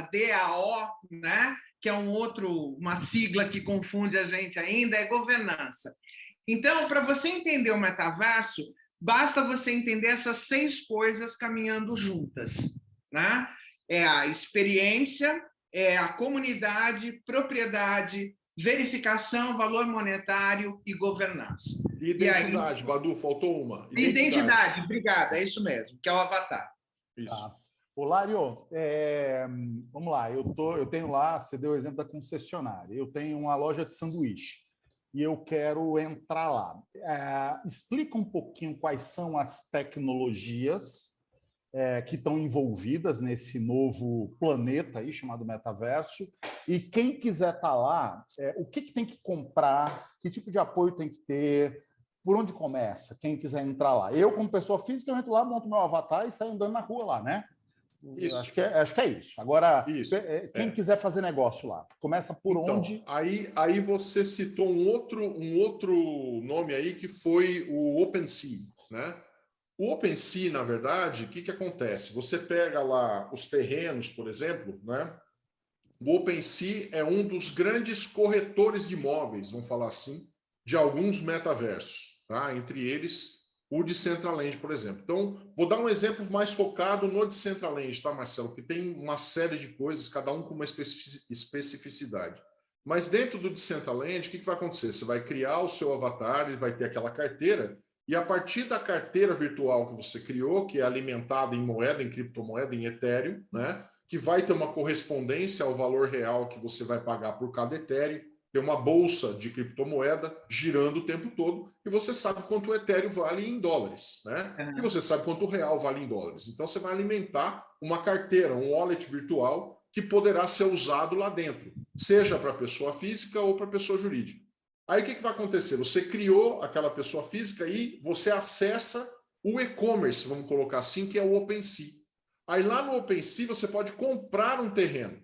Speaker 2: né, que é uma sigla que confunde a gente ainda, é governança. Então, para você entender o metaverso, basta você entender essas 6 coisas caminhando juntas, né? É a experiência, é a comunidade, propriedade, verificação, valor monetário e governança.
Speaker 3: Identidade, aí, Badu, faltou uma.
Speaker 2: Identidade, obrigada, é isso mesmo, que é o avatar.
Speaker 1: Isso. Tá. Lário, vamos lá, eu tenho lá, você deu o exemplo da concessionária, eu tenho uma loja de sanduíche e eu quero entrar lá. Explica um pouquinho quais são as tecnologias que estão envolvidas nesse novo planeta aí, chamado metaverso, e quem quiser estar lá, o que tem que comprar, que tipo de apoio tem que ter, por onde começa, quem quiser entrar lá. Eu, como pessoa física, eu entro lá, monto meu avatar e saio andando na rua lá, né? Isso. Acho que é isso. Agora, quem quiser fazer negócio lá, começa por onde?
Speaker 3: Aí você citou um outro nome aí, que foi o OpenSea, né? O OpenSea, na verdade, o que acontece? Você pega lá os terrenos, por exemplo, né? O OpenSea é um dos grandes corretores de imóveis, vamos falar assim, de alguns metaversos, tá? Entre eles o Decentraland, por exemplo. Então, vou dar um exemplo mais focado no Decentraland, tá, Marcelo? Que tem uma série de coisas, cada um com uma especificidade. Mas dentro do Decentraland, o que vai acontecer? Você vai criar o seu avatar, ele vai ter aquela carteira, e a partir da carteira virtual que você criou, que é alimentada em moeda, em criptomoeda, em Ethereum, né? Que vai ter uma correspondência ao valor real que você vai pagar por cada Ethereum, tem uma bolsa de criptomoeda girando o tempo todo, e você sabe quanto o Ethereum vale em dólares, né? E você sabe quanto o real vale em dólares. Então, você vai alimentar uma carteira, um wallet virtual, que poderá ser usado lá dentro, seja para pessoa física ou para pessoa jurídica. Aí, o que vai acontecer? Você criou aquela pessoa física e você acessa o e-commerce, vamos colocar assim, que é o OpenSea. Aí, lá no OpenSea, você pode comprar um terreno,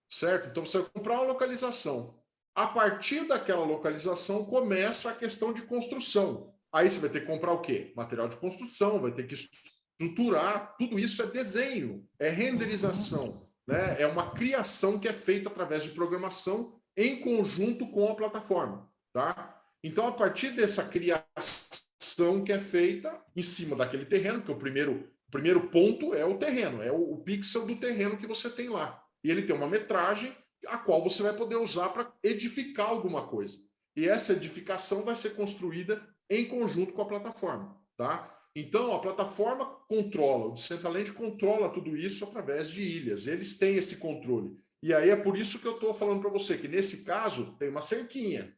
Speaker 3: certo? Então, você vai comprar uma localização. A partir daquela localização, começa a questão de construção. Aí você vai ter que comprar o quê? Material de construção, vai ter que estruturar. Tudo isso é desenho, é renderização, né? É uma criação que é feita através de programação em conjunto com a plataforma, tá? Então, a partir dessa criação que é feita em cima daquele terreno, que o primeiro ponto é o terreno, é o pixel do terreno que você tem lá. E ele tem uma metragem a qual você vai poder usar para edificar alguma coisa. E essa edificação vai ser construída em conjunto com a plataforma, tá? Então, a plataforma controla, o Decentraland controla tudo isso através de ilhas. Eles têm esse controle. E aí é por isso que eu estou falando para você que, nesse caso, tem uma cerquinha,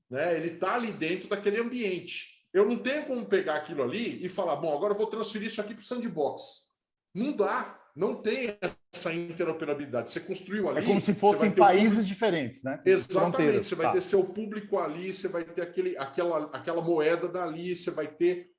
Speaker 3: né? Ele está ali dentro daquele ambiente. Eu não tenho como pegar aquilo ali e falar, bom, agora eu vou transferir isso aqui para o sandbox. Não dá. Não tem essa interoperabilidade. Você construiu ali...
Speaker 1: É como se fossem países diferentes, né?
Speaker 3: Exatamente.
Speaker 1: Fronteiras.
Speaker 3: Você vai ter seu público ali, você vai ter aquela moeda dali, você vai ter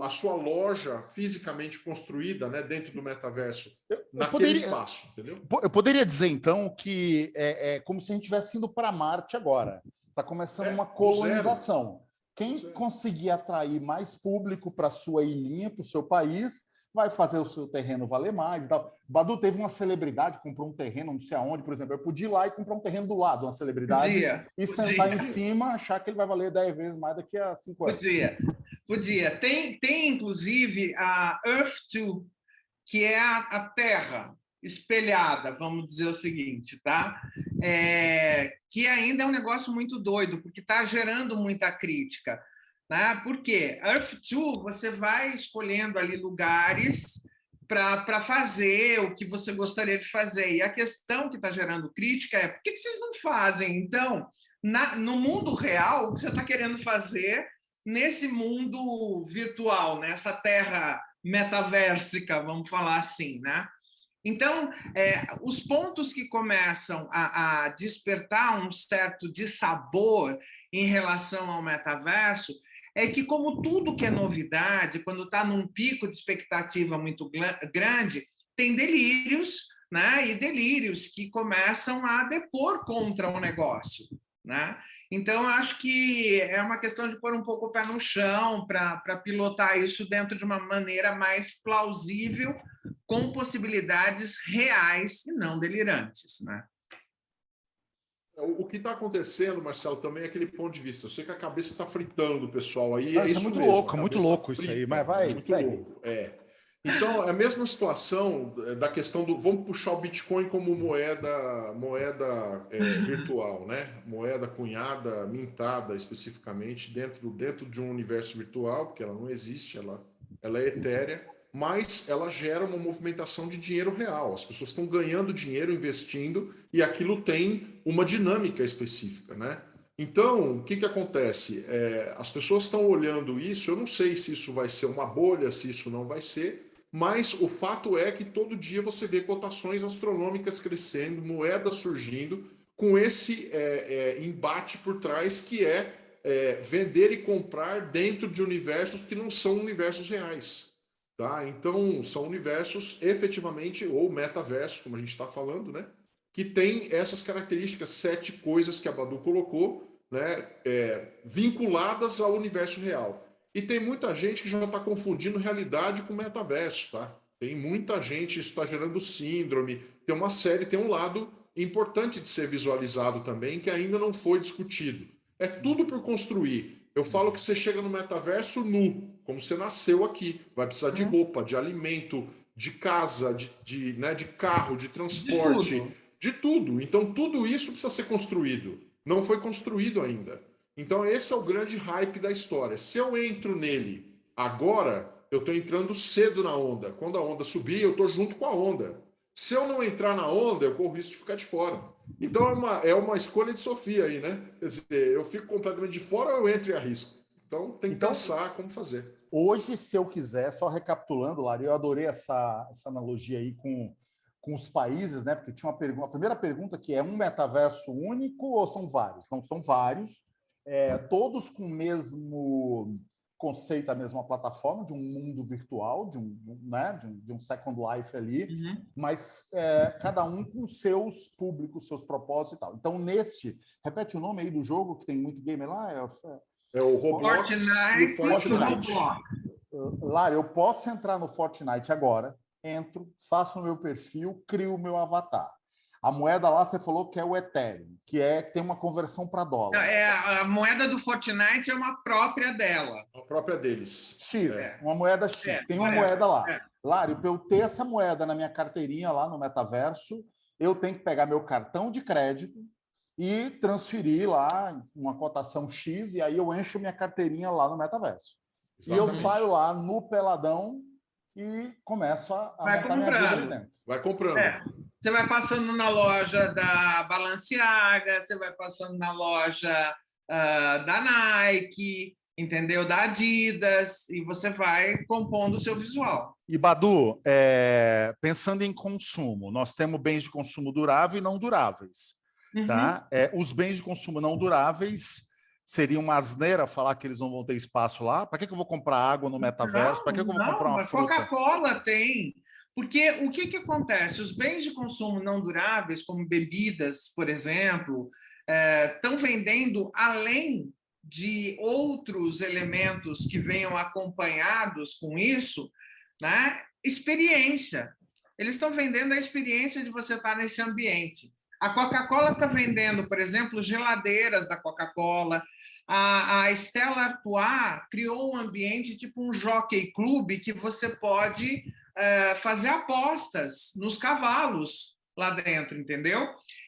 Speaker 3: a sua loja fisicamente construída, né, dentro do metaverso, naquele espaço, entendeu?
Speaker 1: Eu poderia dizer, então, que é como se a gente estivesse indo para Marte agora. Está começando uma colonização. Quem conseguir atrair mais público para a sua ilhinha, para o seu país, vai fazer o seu terreno valer mais e tal. Badu teve uma celebridade, comprou um terreno, não sei aonde, por exemplo. Eu podia ir lá e comprar um terreno do lado de uma celebridade e sentar em cima, achar que ele vai valer 10 vezes mais daqui a 5 anos.
Speaker 2: Podia. Tem inclusive, a Earth-2, que é a Terra espelhada, vamos dizer o seguinte, tá? Que ainda é um negócio muito doido, porque está gerando muita crítica. Né? Por quê? Earth-2, você vai escolhendo ali lugares para fazer o que você gostaria de fazer. E a questão que está gerando crítica é: por que vocês não fazem, então, no mundo real, o que você está querendo fazer nesse mundo virtual, nessa terra metaversica, vamos falar assim, né? Então, os pontos que começam a despertar um certo dissabor em relação ao metaverso é que, como tudo que é novidade, quando está num pico de expectativa muito grande, tem delírios, né? E delírios que começam a depor contra o negócio, né? Então, acho que é uma questão de pôr um pouco o pé no chão para pilotar isso dentro de uma maneira mais plausível, com possibilidades reais e não delirantes, né?
Speaker 3: O que está acontecendo, Marcelo, também é aquele ponto de vista. Eu sei que a cabeça está fritando o pessoal aí.
Speaker 1: Não, isso é muito mesmo, louco, muito louco frita, isso aí, mas vai,
Speaker 3: muito louco. Então, é a mesma situação da questão do... Vamos puxar o Bitcoin como moeda virtual, né? Moeda cunhada, mintada especificamente, dentro de um universo virtual, porque ela não existe, ela é etérea, mas ela gera uma movimentação de dinheiro real. As pessoas estão ganhando dinheiro, investindo, e aquilo tem uma dinâmica específica, né? Então, o que acontece? As pessoas estão olhando isso, eu não sei se isso vai ser uma bolha, se isso não vai ser, mas o fato é que todo dia você vê cotações astronômicas crescendo, moedas surgindo, com esse embate por trás que vender e comprar dentro de universos que não são universos reais. Tá? Então, são universos efetivamente, ou metaverso, como a gente está falando, né? Que tem essas características, 7 coisas que a Badu colocou, né? Vinculadas ao universo real. E tem muita gente que já está confundindo realidade com metaverso, tá? Tem muita gente, isso está gerando síndrome. Tem um lado importante de ser visualizado também, que ainda não foi discutido. É tudo por construir. Eu falo que você chega no metaverso nu, como você nasceu aqui. Vai precisar de roupa, de alimento, de casa, de carro, de transporte, de tudo. Então, tudo isso precisa ser construído. Não foi construído ainda. Então, esse é o grande hype da história. Se eu entro nele agora, eu estou entrando cedo na onda. Quando a onda subir, eu estou junto com a onda. Se eu não entrar na onda, eu corro o risco de ficar de fora. Então, é uma escolha de Sofia aí, né? Quer dizer, eu fico completamente de fora ou eu entro e arrisco? Então, tem que pensar como fazer.
Speaker 1: Hoje, se eu quiser, só recapitulando, Lara, eu adorei essa analogia aí com os países, né? Porque tinha a primeira pergunta que é um metaverso único ou são vários? Não, são vários, todos com o mesmo conceito, a mesma plataforma, de um mundo virtual, de um Second Life ali, mas cada um com seus públicos, seus propósitos e tal. Então, repete o nome aí do jogo, que tem muito gamer lá?
Speaker 3: É o Roblox e o Fortnite.
Speaker 1: Lara, eu posso entrar no Fortnite agora, entro, faço o meu perfil, crio o meu avatar. A moeda lá, você falou que é o Ethereum, que tem uma conversão para dólar.
Speaker 2: A moeda do Fortnite é uma própria dela.
Speaker 3: A própria deles.
Speaker 1: X, uma moeda X. Tem uma moeda lá. Lário, para eu ter essa moeda na minha carteirinha lá no metaverso, eu tenho que pegar meu cartão de crédito e transferir lá uma cotação X, e aí eu encho minha carteirinha lá no metaverso. Exatamente. E eu saio lá no peladão e começo a montar minha vida ali dentro.
Speaker 3: Vai comprando.
Speaker 2: Você vai passando na loja da Balenciaga, você vai passando na loja da Nike, entendeu? Da Adidas, e você vai compondo o seu visual.
Speaker 1: E, Badu, pensando em consumo, nós temos bens de consumo durável e não duráveis. Tá? Os bens de consumo não duráveis seria uma asneira falar que eles não vão ter espaço lá? Para que eu vou comprar água no metaverso? Para que eu vou comprar uma fruta?
Speaker 2: Coca-Cola tem. Porque o que acontece? Os bens de consumo não duráveis, como bebidas, por exemplo, estão vendendo além de outros elementos que venham acompanhados com isso, né? Experiência. Eles estão vendendo a experiência de você estar nesse ambiente. A Coca-Cola está vendendo, por exemplo, geladeiras da Coca-Cola. A Stella Artois criou um ambiente tipo um jockey club que você pode fazer apostas nos cavalos lá dentro, entendeu?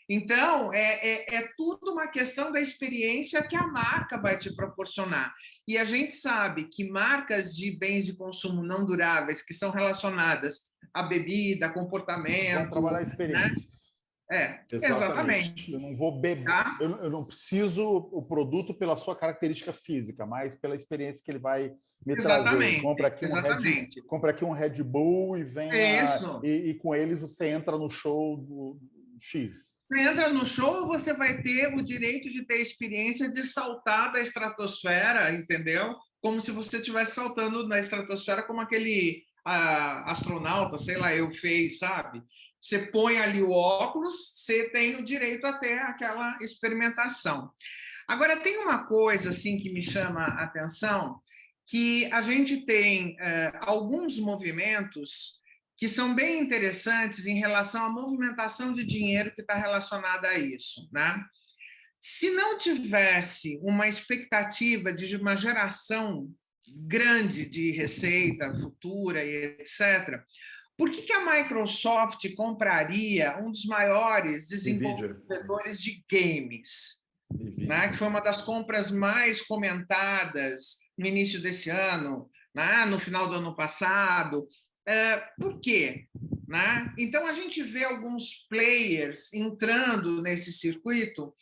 Speaker 2: Então, é tudo uma questão da experiência que a marca vai te proporcionar. E a gente sabe que marcas de bens de consumo não duráveis, que são relacionadas à bebida, comportamento...
Speaker 1: Vão trabalhar experiências.
Speaker 2: Né? Exatamente.
Speaker 1: Eu não vou beber, tá? eu não preciso o produto pela sua característica física, mas pela experiência que ele vai me trazer. Compra aqui um Red Bull e venha e com eles você entra no show do X.
Speaker 2: Você entra no show, você vai ter o direito de ter a experiência de saltar da estratosfera, entendeu? Como se você estivesse saltando na estratosfera como aquele astronauta, sei lá, fez, sabe? Você põe ali o óculos, você tem o direito a ter aquela experimentação. Agora, tem uma coisa assim que me chama a atenção, que a gente tem alguns movimentos que são bem interessantes em relação à movimentação de dinheiro que está relacionada a isso, né? Se não tivesse uma expectativa de uma geração grande de receita futura e etc., por que a Microsoft compraria um dos maiores desenvolvedores de games, né? Que foi uma das compras mais comentadas no início desse ano, né? No final do ano passado? Por quê? Né? Então, a gente vê alguns players entrando nesse circuito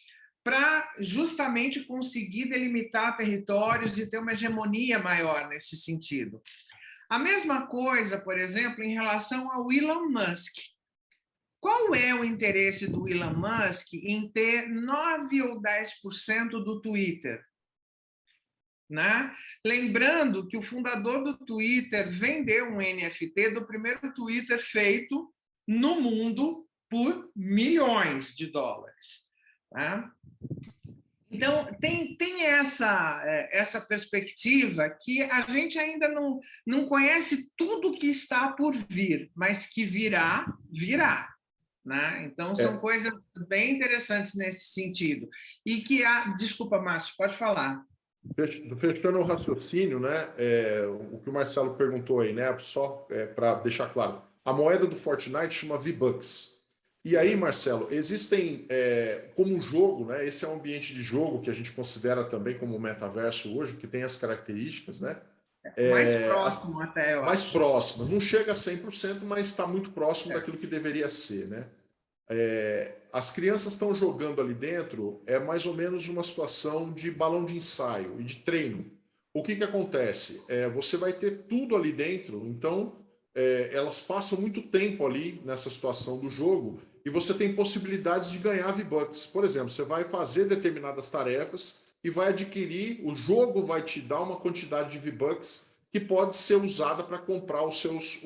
Speaker 2: para justamente conseguir delimitar territórios e ter uma hegemonia maior nesse sentido. A mesma coisa, por exemplo, em relação ao Elon Musk. Qual é o interesse do Elon Musk em ter 9 ou 10% do Twitter? Né? Lembrando que o fundador do Twitter vendeu um NFT do primeiro Twitter feito no mundo por milhões de dólares. Né? Então, tem essa perspectiva que a gente ainda não conhece tudo que está por vir, mas que virá. Né? Então, são coisas bem interessantes nesse sentido. E que Desculpa, Márcio, pode falar.
Speaker 3: Fechando o raciocínio, né? O que o Marcelo perguntou aí, né? Só para deixar claro, a moeda do Fortnite chama V-Bucks. E aí, Marcelo, existem como um jogo, né? Esse é um ambiente de jogo que a gente considera também como metaverso hoje, que tem as características, né?
Speaker 2: Mais próximo até, eu
Speaker 3: mais próximas. Não chega a 100%, mas está muito próximo daquilo que deveria ser, né? As crianças estão jogando ali dentro, é mais ou menos uma situação de balão de ensaio e de treino. O que acontece? Você vai ter tudo ali dentro, então elas passam muito tempo ali nessa situação do jogo e você tem possibilidades de ganhar V-Bucks. Por exemplo, você vai fazer determinadas tarefas e vai adquirir, o jogo vai te dar uma quantidade de V-Bucks que pode ser usada para comprar os seus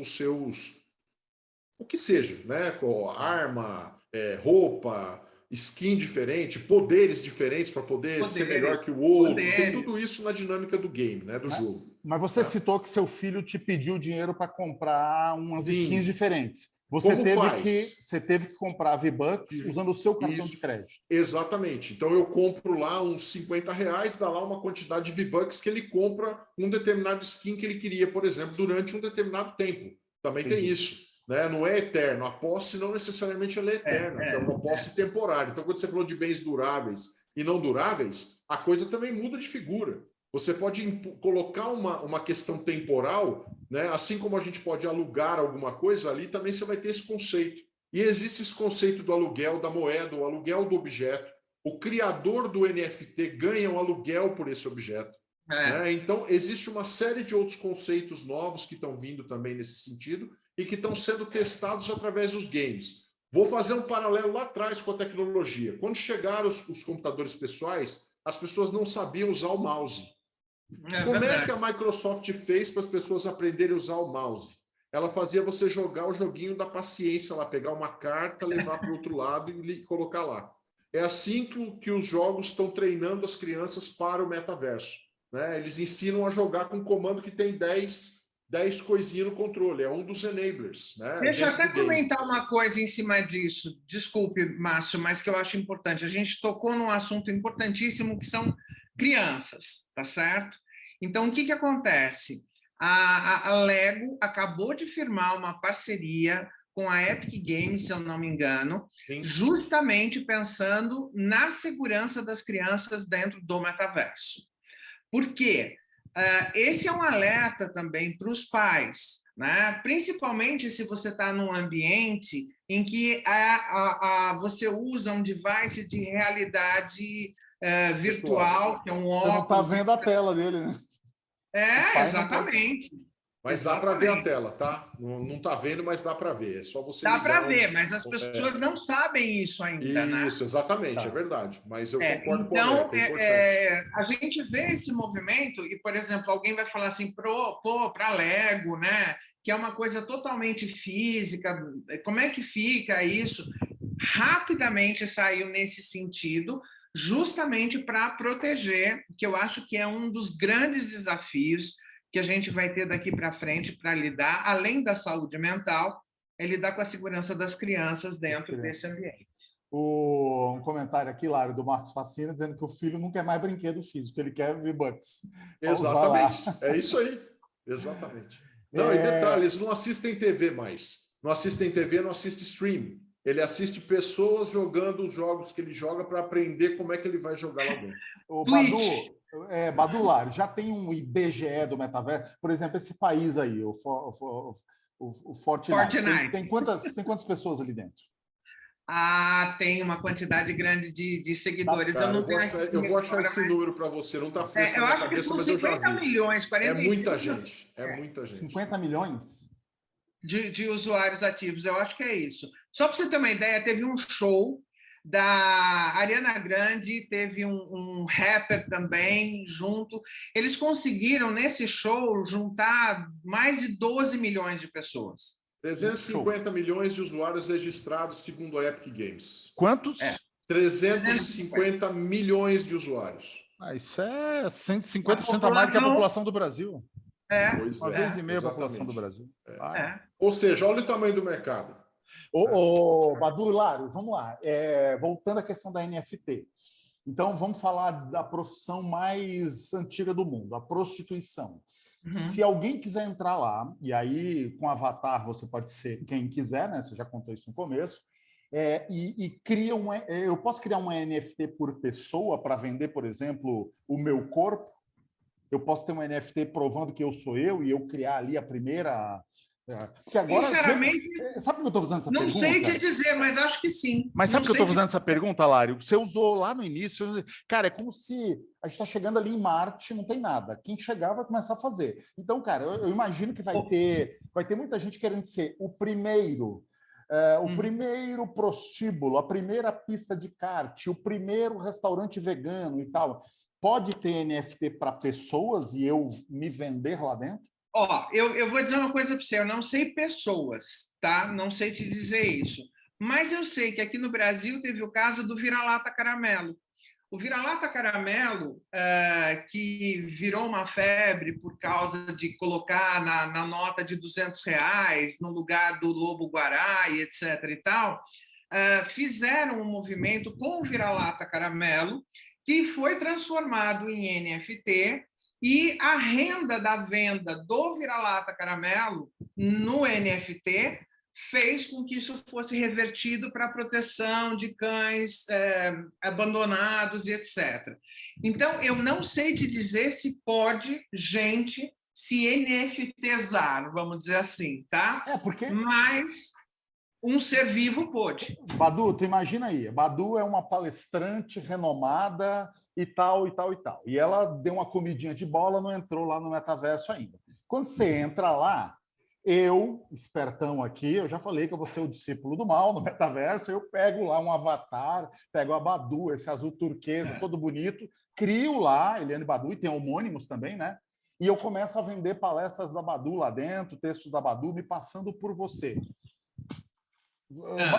Speaker 3: o que seja, né? Arma, roupa, skin diferente, poderes diferentes para poder ser melhor que o outro. Tem tudo isso na dinâmica do game, né? Do jogo.
Speaker 1: Mas você citou que seu filho te pediu dinheiro para comprar umas skins diferentes. Você teve que comprar V-Bucks usando o seu cartão de crédito.
Speaker 3: Exatamente. Então eu compro lá uns R$50, dá lá uma quantidade de V-Bucks que ele compra um determinado skin que ele queria, por exemplo, durante um determinado tempo. Também tem isso. Né? Não é eterno. A posse não necessariamente ela é eterna, é uma posse temporária. Então, quando você falou de bens duráveis e não duráveis, a coisa também muda de figura. Você pode colocar uma questão temporal, né? Assim como a gente pode alugar alguma coisa, ali também você vai ter esse conceito. E existe esse conceito do aluguel da moeda, o aluguel do objeto. O criador do NFT ganha um aluguel por esse objeto. né? Então, existe uma série de outros conceitos novos que estão vindo também nesse sentido e que estão sendo testados através dos games. Vou fazer um paralelo lá atrás com a tecnologia. Quando chegaram os computadores pessoais, as pessoas não sabiam usar o mouse. Como é que a Microsoft fez para as pessoas aprenderem a usar o mouse? Ela fazia você jogar o joguinho da paciência lá, pegar uma carta, levar para o outro lado e colocar lá. É assim que os jogos estão treinando as crianças para o metaverso, né? Eles ensinam a jogar com um comando que tem 10 coisinhas no controle, é um dos enablers, né?
Speaker 2: Deixa eu até comentar uma coisa em cima disso. Desculpe, Márcio, mas que eu acho importante. A gente tocou num assunto importantíssimo que são crianças, tá certo? Então, o que acontece? A Lego acabou de firmar uma parceria com a Epic Games, se eu não me engano, justamente pensando na segurança das crianças dentro do metaverso. Por quê? Esse é um alerta também para os pais, né? Principalmente se você está num ambiente em que você usa um device de realidade virtual, que é um óculos.
Speaker 1: Você não está vendo a tela dele, né?
Speaker 2: Exatamente.
Speaker 3: Mas dá para ver a tela, tá? Não está vendo, mas dá para ver. É só você
Speaker 2: Dá para ver, mas as pessoas não sabem isso ainda, né?
Speaker 3: Isso, exatamente, é verdade. Mas eu concordo com
Speaker 2: então,
Speaker 3: a
Speaker 2: a gente vê esse movimento e, por exemplo, alguém vai falar assim, para Lego, né? Que é uma coisa totalmente física. Como é que fica isso? Rapidamente saiu nesse sentido, justamente para proteger, que eu acho que é um dos grandes desafios que a gente vai ter daqui para frente para lidar, além da saúde mental, é lidar com a segurança das crianças dentro desse ambiente.
Speaker 1: Um comentário aqui, Lário, do Marcos Facina, dizendo que o filho não quer mais brinquedo físico, ele quer V-Bucks.
Speaker 3: Exatamente, é isso aí. Exatamente. Não, e detalhe, eles não assistem TV mais. Não assistem TV, não assistem stream. Ele assiste pessoas jogando os jogos que ele joga para aprender como é que ele vai jogar lá dentro.
Speaker 1: O Badu, Lário, já tem um IBGE do metaverso? Por exemplo, esse país aí, o Fortnite. Tem quantas pessoas ali dentro?
Speaker 2: Tem uma quantidade grande de seguidores.
Speaker 3: Cara, eu vou achar esse número para você, não está fresco na minha cabeça, mas eu já vi.
Speaker 2: 50 milhões, 45
Speaker 3: É muita gente, é muita gente.
Speaker 1: 50 milhões?
Speaker 2: De usuários ativos, eu acho que é isso. Só para você ter uma ideia, teve um show da Ariana Grande, teve um rapper também junto. Eles conseguiram, nesse show, juntar mais de 12 milhões de pessoas.
Speaker 3: 350 milhões de usuários registrados, segundo a Epic Games.
Speaker 1: Quantos?
Speaker 3: 350 milhões de usuários.
Speaker 1: Isso é 150% a mais que a população do Brasil. Uma vez e meia a população do Brasil.
Speaker 3: Ou seja, olha o tamanho do mercado.
Speaker 1: Badu, Lário, vamos lá. Voltando à questão da NFT. Então, vamos falar da profissão mais antiga do mundo, a prostituição. Se alguém quiser entrar lá, e aí com avatar você pode ser quem quiser, né? Você já contou isso no começo, cria eu posso criar uma NFT por pessoa para vender, por exemplo, o meu corpo? Eu posso ter uma NFT provando que eu sou eu e eu criar ali a primeira... Porque agora,
Speaker 2: sinceramente,
Speaker 1: sabe por que eu estou fazendo essa pergunta?
Speaker 2: Não sei te dizer, mas acho que sim.
Speaker 1: Mas sabe por que eu estou fazendo essa pergunta, Lário? Você usou lá no início, cara, é como se a gente está chegando ali em Marte, não tem nada. Quem chegar vai começar a fazer. Então, cara, eu imagino que vai ter muita gente querendo ser o primeiro prostíbulo, a primeira pista de kart, o primeiro restaurante vegano e tal. Pode ter NFT para pessoas e eu me vender lá dentro?
Speaker 2: Eu vou dizer uma coisa para você, eu não sei pessoas, tá? Não sei te dizer isso. Mas eu sei que aqui no Brasil teve o caso do vira-lata caramelo. O vira-lata caramelo, que virou uma febre por causa de colocar na nota de R$200 no lugar do lobo-guará e etc. e tal, fizeram um movimento com o vira-lata caramelo que foi transformado em NFT. E a renda da venda do vira-lata caramelo no NFT fez com que isso fosse revertido para a proteção de cães abandonados e etc. Então, eu não sei te dizer se pode gente se NFTizar, vamos dizer assim, tá? Mas um ser vivo pode.
Speaker 1: Badu, tu imagina aí, Badu é uma palestrante renomada e tal, e tal, e tal. E ela deu uma comidinha de bola, não entrou lá no metaverso ainda. Quando você entra lá, eu, espertão aqui, eu já falei que eu vou ser o discípulo do mal no metaverso, eu pego lá um avatar, pego a Badu, esse azul turquesa, todo bonito, crio lá, Eliane Badu, e tem homônimos também, né? E eu começo a vender palestras da Badu lá dentro, textos da Badu, me passando por você.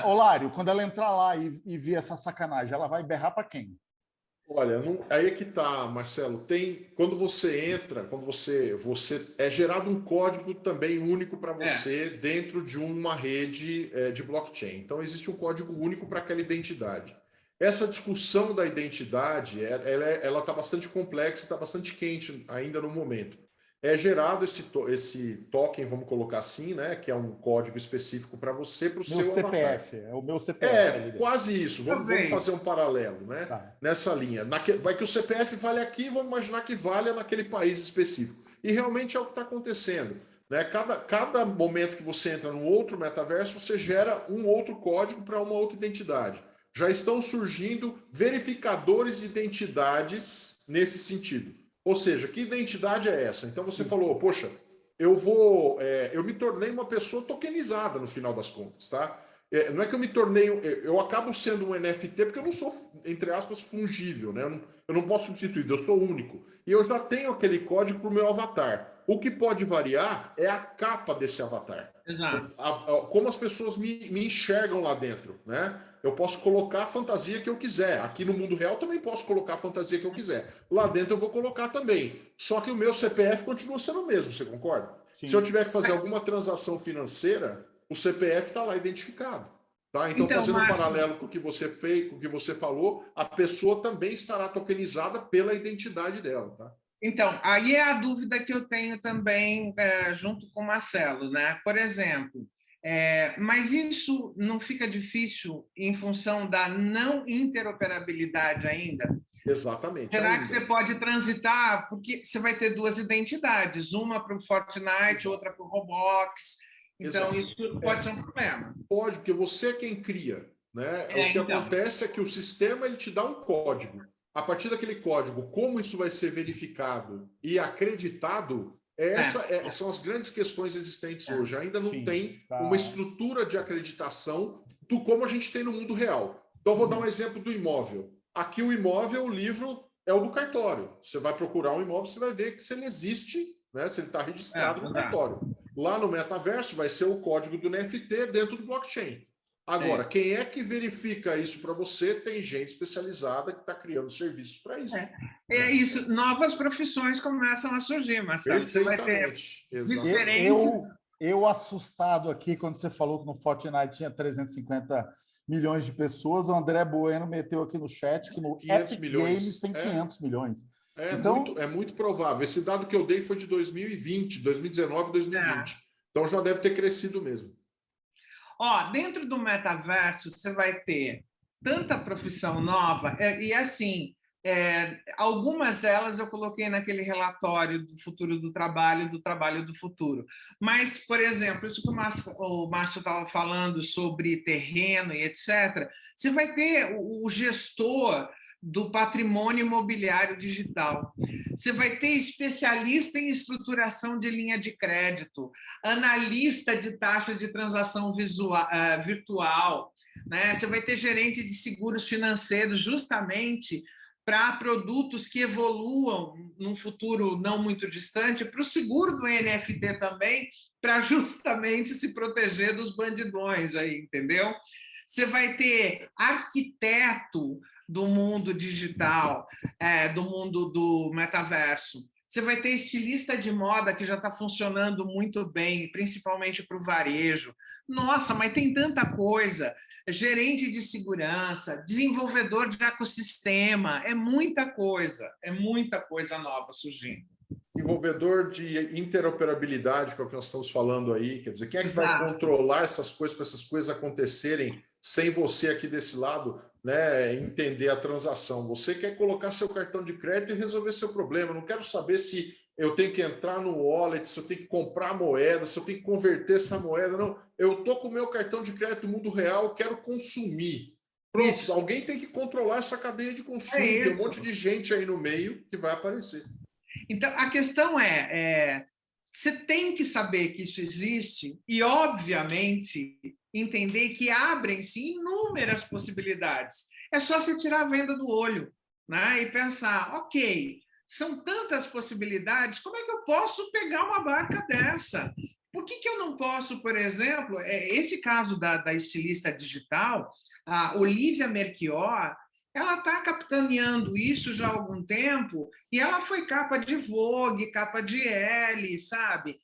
Speaker 1: Olário, quando ela entrar lá e ver essa sacanagem, ela vai berrar para quem?
Speaker 3: Olha, aí é que tá, Marcelo. Quando você entra, quando você é gerado um código também único para você dentro de uma rede de blockchain. Então existe um código único para aquela identidade. Essa discussão da identidade, ela está bastante complexa, está bastante quente ainda no momento. É gerado esse token, vamos colocar assim, né, que é um código específico para você, para o seu
Speaker 1: CPF,
Speaker 3: avatar.
Speaker 1: é o meu CPF.
Speaker 3: Quase isso. Vamos fazer um paralelo, né?
Speaker 1: Tá.
Speaker 3: Nessa linha. Vai que o CPF vale aqui, vamos imaginar que valha naquele país específico. E realmente é o que está acontecendo. Né? Cada momento que você entra num outro metaverso, você gera um outro código para uma outra identidade. Já estão surgindo verificadores de identidades nesse sentido. Ou seja, que identidade é essa? Então você falou, poxa, eu me tornei uma pessoa tokenizada no final das contas, tá? Não é que eu me tornei, eu acabo sendo um NFT porque eu não sou, entre aspas, fungível, né? Eu não posso substituir, eu sou único. E eu já tenho aquele código para o meu avatar. O que pode variar é a capa desse avatar.
Speaker 2: Exato.
Speaker 3: Como as pessoas me enxergam lá dentro, né? Eu posso colocar a fantasia que eu quiser. Aqui no mundo real também posso colocar a fantasia que eu quiser. Lá dentro eu vou colocar também. Só que o meu CPF continua sendo o mesmo, você concorda? Sim. Se eu tiver que fazer alguma transação financeira, o CPF está lá identificado. Tá? Então, fazendo um paralelo com o que você fez, com o que você falou, a pessoa também estará tokenizada pela identidade dela. Tá?
Speaker 2: Então, aí é a dúvida que eu tenho também junto com o Marcelo, né? Por exemplo, mas isso não fica difícil em função da não interoperabilidade ainda?
Speaker 3: Exatamente.
Speaker 2: Será
Speaker 3: ainda.
Speaker 2: que você pode transitar? Porque você vai ter duas identidades, uma para o Fortnite, Exato. Outra para o Roblox. Então, Exato. Isso pode ser um problema.
Speaker 3: Pode, porque você é quem cria. Né? O que acontece é que o sistema ele te dá um código. A partir daquele código, como isso vai ser verificado e acreditado, são as grandes questões existentes hoje. Ainda não tem uma estrutura de acreditação do como a gente tem no mundo real. Então, eu vou dar um exemplo do imóvel. Aqui o imóvel, o livro é o do cartório. Você vai procurar um imóvel, você vai ver que se ele existe, né? Se ele está registrado no cartório. Lá no metaverso vai ser o código do NFT dentro do blockchain. Agora, quem é que verifica isso para você? Tem gente especializada que está criando serviços para isso.
Speaker 2: É isso. Novas profissões começam a surgir, Marcelo. Você vai ter diferentes...
Speaker 1: Eu assustado aqui quando você falou que no Fortnite tinha 350 milhões de pessoas, o André Bueno meteu aqui no chat que no Epic Games tem 500 milhões.
Speaker 3: É muito provável. Esse dado que eu dei foi de 2020, 2019, 2020. Então já deve ter crescido mesmo.
Speaker 2: Dentro do metaverso, você vai ter tanta profissão nova, e assim, algumas delas eu coloquei naquele relatório do futuro do trabalho do futuro. Mas, por exemplo, isso que o Márcio estava falando sobre terreno e etc., você vai ter o gestor do patrimônio imobiliário digital. Você vai ter especialista em estruturação de linha de crédito, analista de taxa de transação virtual, né? Você vai ter gerente de seguros financeiros justamente para produtos que evoluam num futuro não muito distante, para o seguro do NFT também, para justamente se proteger dos bandidões aí, entendeu? Você vai ter arquiteto do mundo digital, do mundo do metaverso. Você vai ter estilista de moda que já está funcionando muito bem, principalmente para o varejo. Nossa, mas tem tanta coisa. Gerente de segurança, desenvolvedor de ecossistema, é muita coisa nova surgindo.
Speaker 3: Desenvolvedor de interoperabilidade, que é o que nós estamos falando aí, quer dizer, quem é que vai controlar essas coisas para essas coisas acontecerem sem você aqui desse lado, né, entender a transação? Você quer colocar seu cartão de crédito e resolver seu problema. Eu não quero saber se eu tenho que entrar no wallet, se eu tenho que comprar moeda, se eu tenho que converter essa moeda. Não, eu estou com o meu cartão de crédito no mundo real, quero consumir. Pronto,
Speaker 2: Isso.
Speaker 3: alguém tem que controlar essa cadeia de consumo. Tem um monte de gente aí no meio que vai aparecer.
Speaker 2: Então, a questão você tem que saber que isso existe e, obviamente, entender que abrem-se inúmeras possibilidades. É só você tirar a venda do olho, né? E pensar, ok, são tantas possibilidades, como é que eu posso pegar uma barca dessa? Por que eu não posso, por exemplo, esse caso da estilista digital, a Olivia Merchior, ela está capitaneando isso já há algum tempo e ela foi capa de Vogue, capa de Elle, sabe?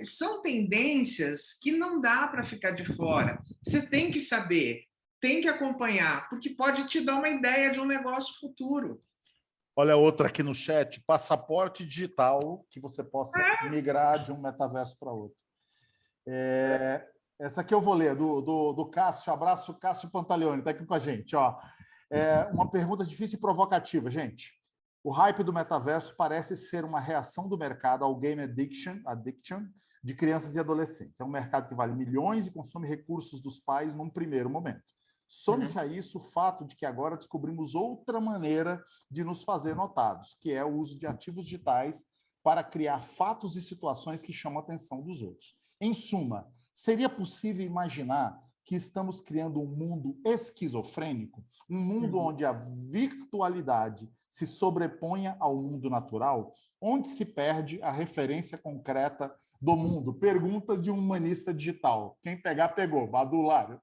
Speaker 2: São tendências que não dá para ficar de fora. Você tem que saber, tem que acompanhar, porque pode te dar uma ideia de um negócio futuro.
Speaker 1: Olha outra aqui no chat, passaporte digital que você possa migrar de um metaverso para outro. Essa aqui eu vou ler, do Cássio. Abraço, Cássio Pantaleone, está aqui com a gente. Ó. Uma pergunta difícil e provocativa, gente. O hype do metaverso parece ser uma reação do mercado ao game addiction de crianças e adolescentes. É um mercado que vale milhões e consome recursos dos pais num primeiro momento. Some-se a isso o fato de que agora descobrimos outra maneira de nos fazer notados, que é o uso de ativos digitais para criar fatos e situações que chamam a atenção dos outros. Em suma, seria possível imaginar que estamos criando um mundo esquizofrênico, um mundo onde a virtualidade se sobreponha ao mundo natural, onde se perde a referência concreta do mundo? Pergunta de um humanista digital. Quem pegar, pegou. Badu Lara.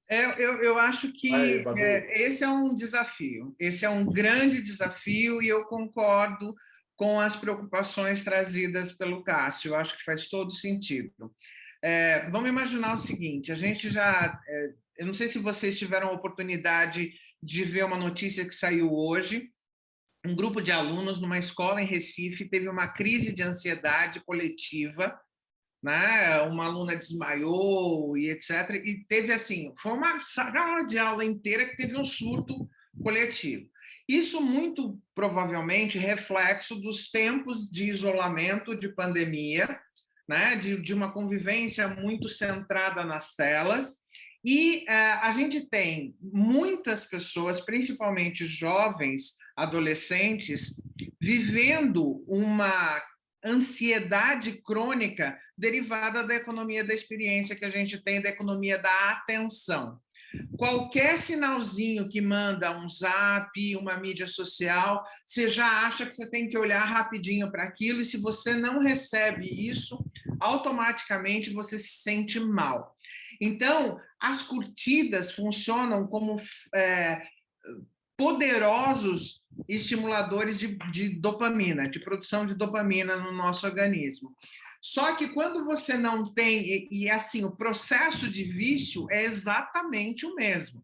Speaker 2: Eu acho que
Speaker 3: Aí,
Speaker 2: esse é um desafio, esse é um grande desafio e eu concordo com as preocupações trazidas pelo Cássio, eu acho que faz todo sentido. Vamos imaginar o seguinte, a gente eu não sei se vocês tiveram a oportunidade de ver uma notícia que saiu hoje, um grupo de alunos numa escola em Recife teve uma crise de ansiedade coletiva, né? Uma aluna desmaiou e etc. E teve assim, foi uma sala de aula inteira que teve um surto coletivo. Isso muito provavelmente reflexo dos tempos de isolamento, de pandemia, né? De uma convivência muito centrada nas telas. E a gente tem muitas pessoas, principalmente jovens, adolescentes, vivendo uma ansiedade crônica derivada da economia da experiência que a gente tem, da economia da atenção. Qualquer sinalzinho que manda um zap, uma mídia social, você já acha que você tem que olhar rapidinho para aquilo, e se você não recebe isso, automaticamente você se sente mal. Então, as curtidas funcionam como poderosos estimuladores de dopamina, de produção de dopamina no nosso organismo. Só que quando você não tem, e assim, o processo de vício é exatamente o mesmo.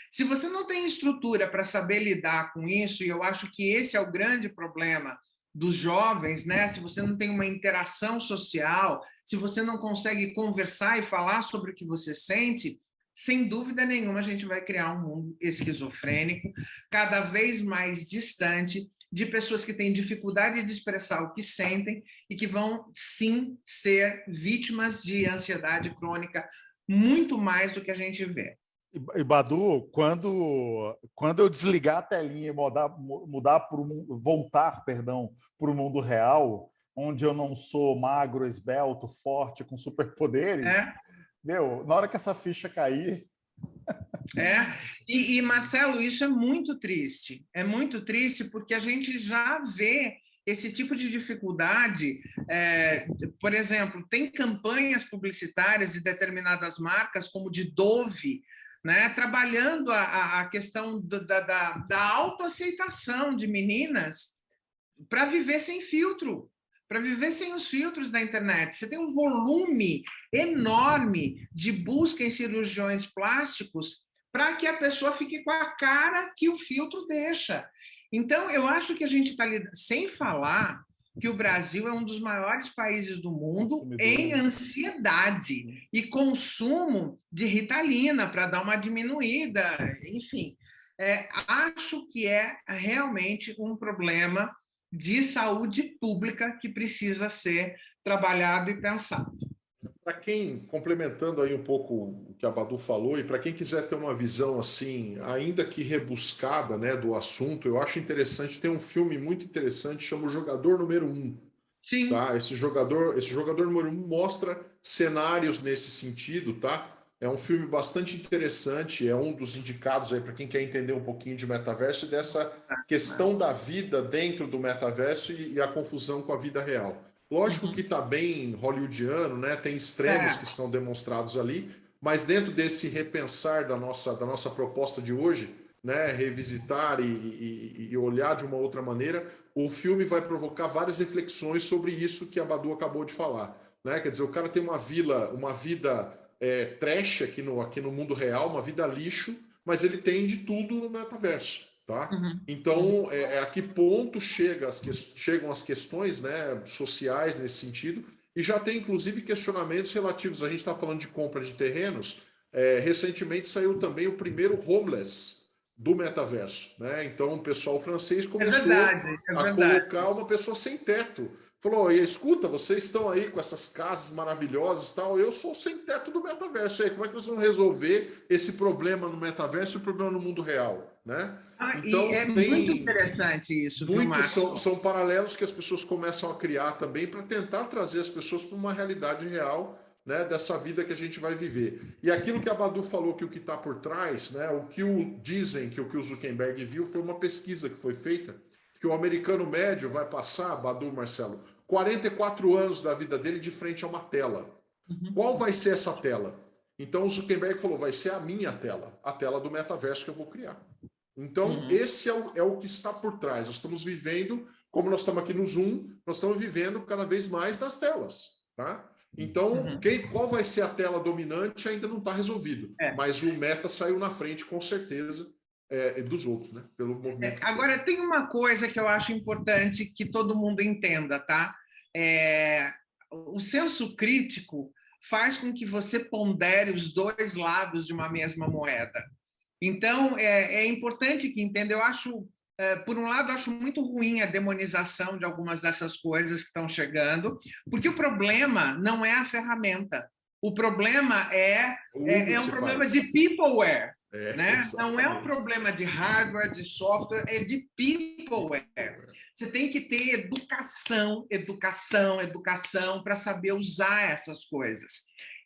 Speaker 2: Se você não tem estrutura para saber lidar com isso, e eu acho que esse é o grande problema dos jovens, né? Se você não tem uma interação social, se você não consegue conversar e falar sobre o que você sente, sem dúvida nenhuma a gente vai criar um mundo esquizofrênico, cada vez mais distante, de pessoas que têm dificuldade de expressar o que sentem e que vão, sim, ser vítimas de ansiedade crônica muito mais do que a gente vê.
Speaker 1: E Badu, quando eu desligar a telinha e voltar para o mundo real, onde eu não sou magro, esbelto, forte, com superpoderes, na hora que essa ficha cair...
Speaker 2: E Marcelo, isso é muito triste. É muito triste porque a gente já vê esse tipo de dificuldade. Por exemplo, tem campanhas publicitárias de determinadas marcas, como de Dove, né, trabalhando a questão da autoaceitação de meninas para viver sem filtro, para viver sem os filtros da internet. Você tem um volume enorme de busca em cirurgiões plásticos para que a pessoa fique com a cara que o filtro deixa. Então, eu acho que a gente está lidando, sem falar que o Brasil é um dos maiores países do mundo em ansiedade e consumo de Ritalina para dar uma diminuída, enfim. Acho que é realmente um problema de saúde pública que precisa ser trabalhado e pensado.
Speaker 3: para quem, complementando aí um pouco o que a Badu falou, e para quem quiser ter uma visão assim, ainda que rebuscada, né, do assunto, eu acho interessante, tem um filme muito interessante, chama O Jogador Número 1.
Speaker 2: Sim.
Speaker 3: Tá? Esse jogador número 1 mostra cenários nesse sentido, tá? É um filme bastante interessante, é um dos indicados aí para quem quer entender um pouquinho de metaverso e dessa questão da vida dentro do metaverso e a confusão com a vida real. Lógico que está bem hollywoodiano, né? Tem extremos que são demonstrados ali, mas dentro desse repensar da nossa proposta de hoje, né? Revisitar e olhar de uma outra maneira, o filme vai provocar várias reflexões sobre isso que a Badu acabou de falar, né? Quer dizer, o cara tem uma vida trash aqui no mundo real, uma vida lixo, mas ele tem de tudo no metaverso, tá? Então, a que ponto chegam as questões, né, sociais nesse sentido, e já tem inclusive questionamentos relativos, a gente está falando de compra de terrenos, recentemente saiu também o primeiro homeless do metaverso, né? Então o pessoal francês começou
Speaker 2: É
Speaker 3: a
Speaker 2: verdade.
Speaker 3: colocar uma pessoa sem teto. Falou, e escuta, vocês estão aí com essas casas maravilhosas e tal, eu sou sem teto do metaverso. E aí, como é que vocês vão resolver esse problema no metaverso e o problema no mundo real, né?
Speaker 2: E
Speaker 3: Então
Speaker 2: é muito
Speaker 3: tem
Speaker 2: interessante isso, viu,
Speaker 3: muitos
Speaker 2: Márcio?
Speaker 3: são paralelos que as pessoas começam a criar também para tentar trazer as pessoas para uma realidade real, né, dessa vida que a gente vai viver. E aquilo que a Badu falou, que o que está por trás, né, dizem que o que o Zuckerberg viu foi uma pesquisa que foi feita, que o americano médio vai passar, Badu, Marcelo, 44 anos da vida dele de frente a uma tela. Qual vai ser essa tela? Então o Zuckerberg falou, vai ser a minha tela, a tela do metaverso que eu vou criar. Então, esse é o que está por trás. Nós estamos vivendo, como nós estamos aqui no Zoom, nós estamos vivendo cada vez mais nas telas. Tá? Então, qual vai ser a tela dominante ainda não está resolvido. Mas o Meta saiu na frente, com certeza, dos outros, né? Pelo movimento.
Speaker 2: Agora, tem uma coisa que eu acho importante que todo mundo entenda, tá? O senso crítico faz com que você pondere os dois lados de uma mesma moeda. Então, é importante que entenda, eu acho, por um lado, acho muito ruim a demonização de algumas dessas coisas que estão chegando, porque o problema não é a ferramenta, o problema é um problema de peopleware, né? Não é um problema de hardware, de software, é de peopleware. Você tem que ter educação para saber usar essas coisas.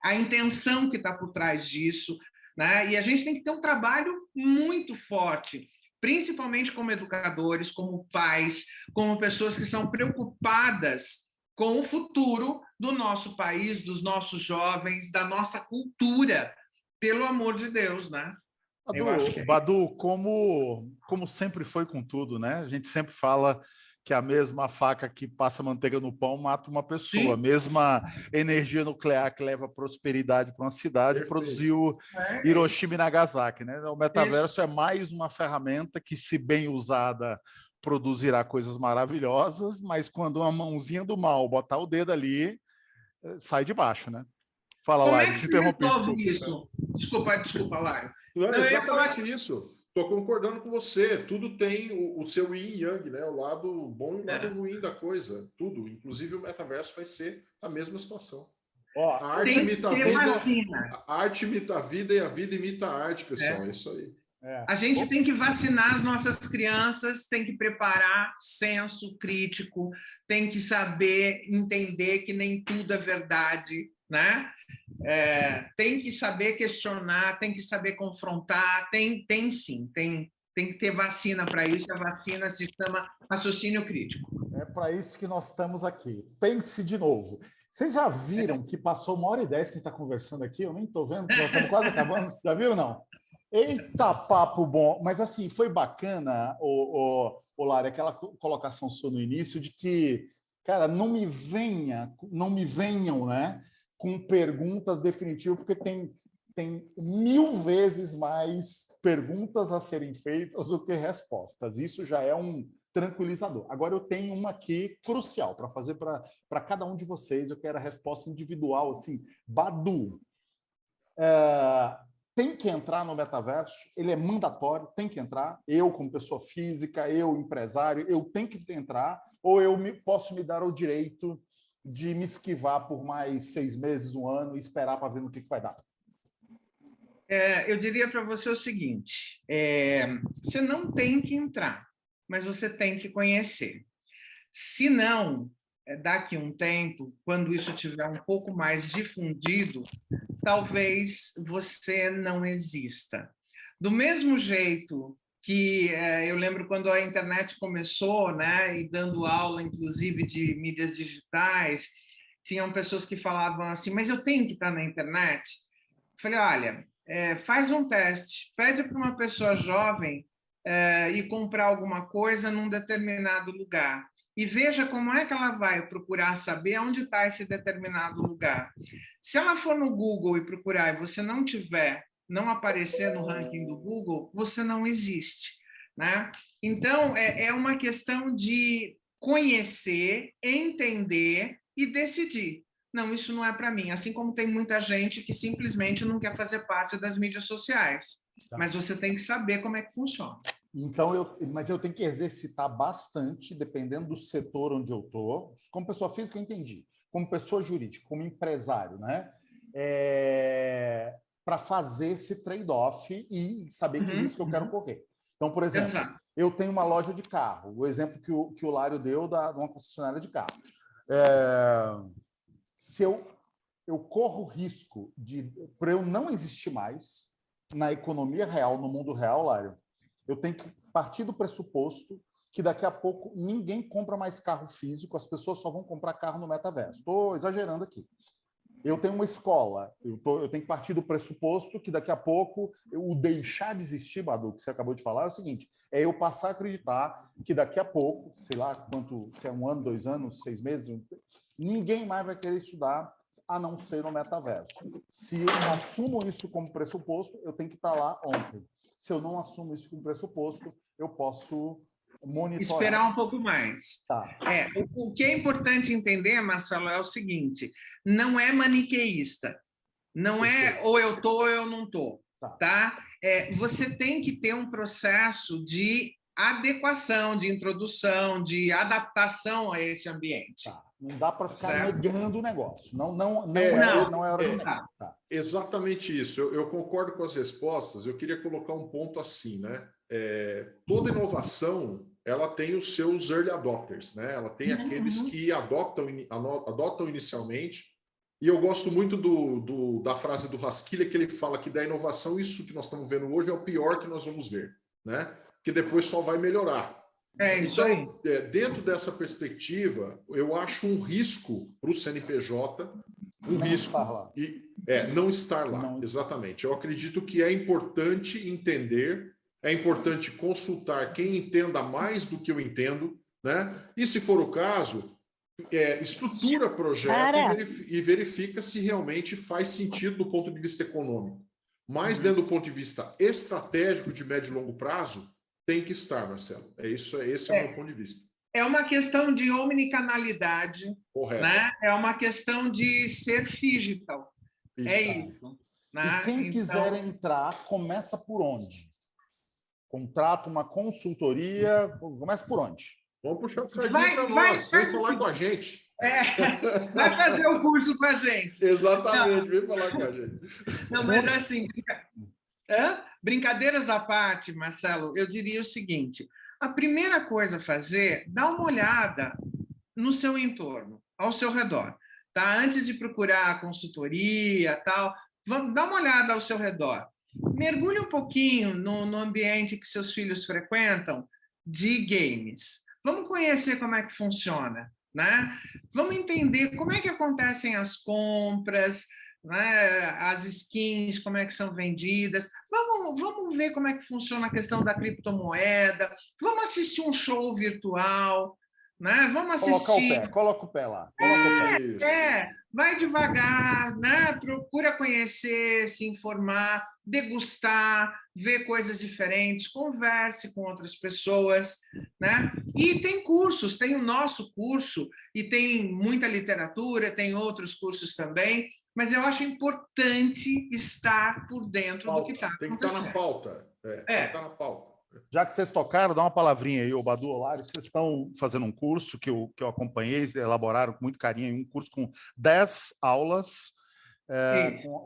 Speaker 2: A intenção que está por trás disso, né? E a gente tem que ter um trabalho muito forte, principalmente como educadores, como pais, como pessoas que são preocupadas com o futuro do nosso país, dos nossos jovens, da nossa cultura, pelo amor de Deus, né?
Speaker 1: Badu, como sempre foi com tudo, né? A gente sempre fala que a mesma faca que passa manteiga no pão mata uma pessoa. Sim. A mesma energia nuclear que leva prosperidade para uma cidade produziu Hiroshima e Nagasaki, né? O metaverso é mais uma ferramenta que, se bem usada, produzirá coisas maravilhosas, mas quando uma mãozinha do mal botar o dedo ali, sai de baixo, né? Fala,
Speaker 2: Como
Speaker 1: Lário,
Speaker 2: é que se resolve isso? Desculpa, Lário.
Speaker 3: Não, é exatamente isso. Estou concordando com você. Tudo tem o seu yin e yang, né? O lado bom e o lado ruim da coisa. Tudo. Inclusive o metaverso vai ser a mesma situação. A arte imita a vida. A arte imita a vida e a vida imita a arte, pessoal. É isso aí.
Speaker 2: A gente tem que vacinar as nossas crianças, tem que preparar senso crítico, tem que saber entender que nem tudo é verdade, né? Tem que saber questionar, tem que saber confrontar, tem que ter vacina para isso, a vacina se chama raciocínio crítico.
Speaker 1: É para isso que nós estamos aqui. Pense de novo. Vocês já viram que passou 1h10 que a gente está conversando aqui? Eu nem estou vendo, já estamos quase acabando. Já viu ou não? Eita, papo bom! Mas assim, foi bacana, Lari, aquela colocação sua no início de que, cara, não me venham, né, com perguntas definitivas, porque tem 1000 vezes mais perguntas a serem feitas do que respostas. Isso já é um tranquilizador. Agora eu tenho uma aqui crucial para fazer para cada um de vocês. Eu quero a resposta individual, assim. Badu, tem que entrar no metaverso? Ele é mandatório? Tem que entrar? Eu, como pessoa física, eu, empresário, eu tenho que entrar? Ou eu posso me dar o direito de me esquivar por mais 6 meses, 1 ano e esperar para ver no que vai dar?
Speaker 2: Eu diria para você o seguinte, você não tem que entrar, mas você tem que conhecer. Se não, daqui a um tempo, quando isso estiver um pouco mais difundido, talvez você não exista. Do mesmo jeito que eu lembro quando a internet começou, né, e dando aula, inclusive, de mídias digitais, tinham pessoas que falavam assim, mas eu tenho que estar na internet? Eu falei, olha, faz um teste, pede para uma pessoa jovem ir comprar alguma coisa num determinado lugar e veja como é que ela vai procurar saber onde está esse determinado lugar. Se ela for no Google e procurar e você não aparecer no ranking do Google, você não existe, né? Então, é uma questão de conhecer, entender e decidir. Não, isso não é para mim. Assim como tem muita gente que simplesmente não quer fazer parte das mídias sociais. Tá. Mas você tem que saber como é que funciona.
Speaker 1: Então, mas eu tenho que exercitar bastante, dependendo do setor onde eu estou. Como pessoa física, eu entendi. Como pessoa jurídica, como empresário, né? Para fazer esse trade-off e saber que risco eu quero correr. Então, por exemplo, Exato. Eu tenho uma loja de carro. O exemplo que o Lário deu de uma concessionária de carro. Se eu corro risco para eu não existir mais na economia real, no mundo real, Lário, eu tenho que partir do pressuposto que daqui a pouco ninguém compra mais carro físico, as pessoas só vão comprar carro no metaverso. Estou exagerando aqui. Eu tenho uma escola, eu tenho que partir do pressuposto que daqui a pouco o deixar de existir, Badu, que você acabou de falar, é o seguinte, é eu passar a acreditar que daqui a pouco, sei lá quanto, se é 1 ano, 2 anos, 6 meses, ninguém mais vai querer estudar a não ser no metaverso. Se eu assumo isso como pressuposto, eu tenho que estar lá ontem. Se eu não assumo isso como pressuposto, eu posso monitorar.
Speaker 2: Esperar um pouco mais.
Speaker 1: Tá.
Speaker 2: O que é importante entender, Marcelo, é o seguinte, não é maniqueísta. Não é ou eu estou ou eu não estou. Tá? Você tem que ter um processo de adequação, de introdução, de adaptação a esse ambiente.
Speaker 1: Tá. Não dá para ficar negando o negócio. Não é hora de negar. Tá.
Speaker 3: Exatamente isso. Eu concordo com as respostas. Eu queria colocar um ponto assim, né? Toda inovação ela tem os seus early adopters, né? Ela tem aqueles que adotam inicialmente. E eu gosto muito da frase do Haskell, que ele fala que da inovação, isso que nós estamos vendo hoje é o pior que nós vamos ver, né? Que depois só vai melhorar.
Speaker 2: Isso aí.
Speaker 3: Dentro dessa perspectiva, eu acho um risco para o CNPJ, não estar lá. Exatamente. Eu acredito que é importante entender, é importante consultar quem entenda mais do que eu entendo, né? E se for o caso, estrutura projeto e verifica se realmente faz sentido do ponto de vista econômico. Mas dentro do ponto de vista estratégico de médio e longo prazo, tem que estar, Marcelo. Esse é o meu ponto de vista.
Speaker 2: É uma questão de omnicanalidade,
Speaker 3: correto,
Speaker 2: né? É uma questão de ser digital. Isso. É isso. Né?
Speaker 1: E quem quiser entrar, começa por onde? Contrata uma consultoria, começa por onde?
Speaker 3: Vamos puxar o sardinha para nós, vem falar com a gente.
Speaker 2: Vai fazer o curso com a gente.
Speaker 3: Exatamente, vem falar com a gente.
Speaker 2: Não, mas assim, brincadeiras à parte, Marcelo, eu diria o seguinte, a primeira coisa a fazer, dá uma olhada no seu entorno, ao seu redor, tá? Antes de procurar a consultoria, tal, dá uma olhada ao seu redor. Mergulhe um pouquinho no ambiente que seus filhos frequentam de games. Vamos conhecer como é que funciona, né? Vamos entender como é que acontecem as compras, né? As skins, como é que são vendidas. Vamos ver como é que funciona a questão da criptomoeda. Vamos assistir um show virtual, né? Vamos assistir.
Speaker 1: Coloca o pé lá.
Speaker 2: Vai devagar, né? Procura conhecer, se informar, degustar, ver coisas diferentes, converse com outras pessoas, né? E tem cursos, tem o nosso curso e tem muita literatura, tem outros cursos também, mas eu acho importante estar por dentro do que está acontecendo.
Speaker 3: Tem que estar na pauta. Tem que estar na pauta.
Speaker 1: Já que vocês tocaram, dá uma palavrinha aí, ô Badu, Olário. Vocês estão fazendo um curso que eu acompanhei, elaboraram com muito carinho, um curso com 10 aulas,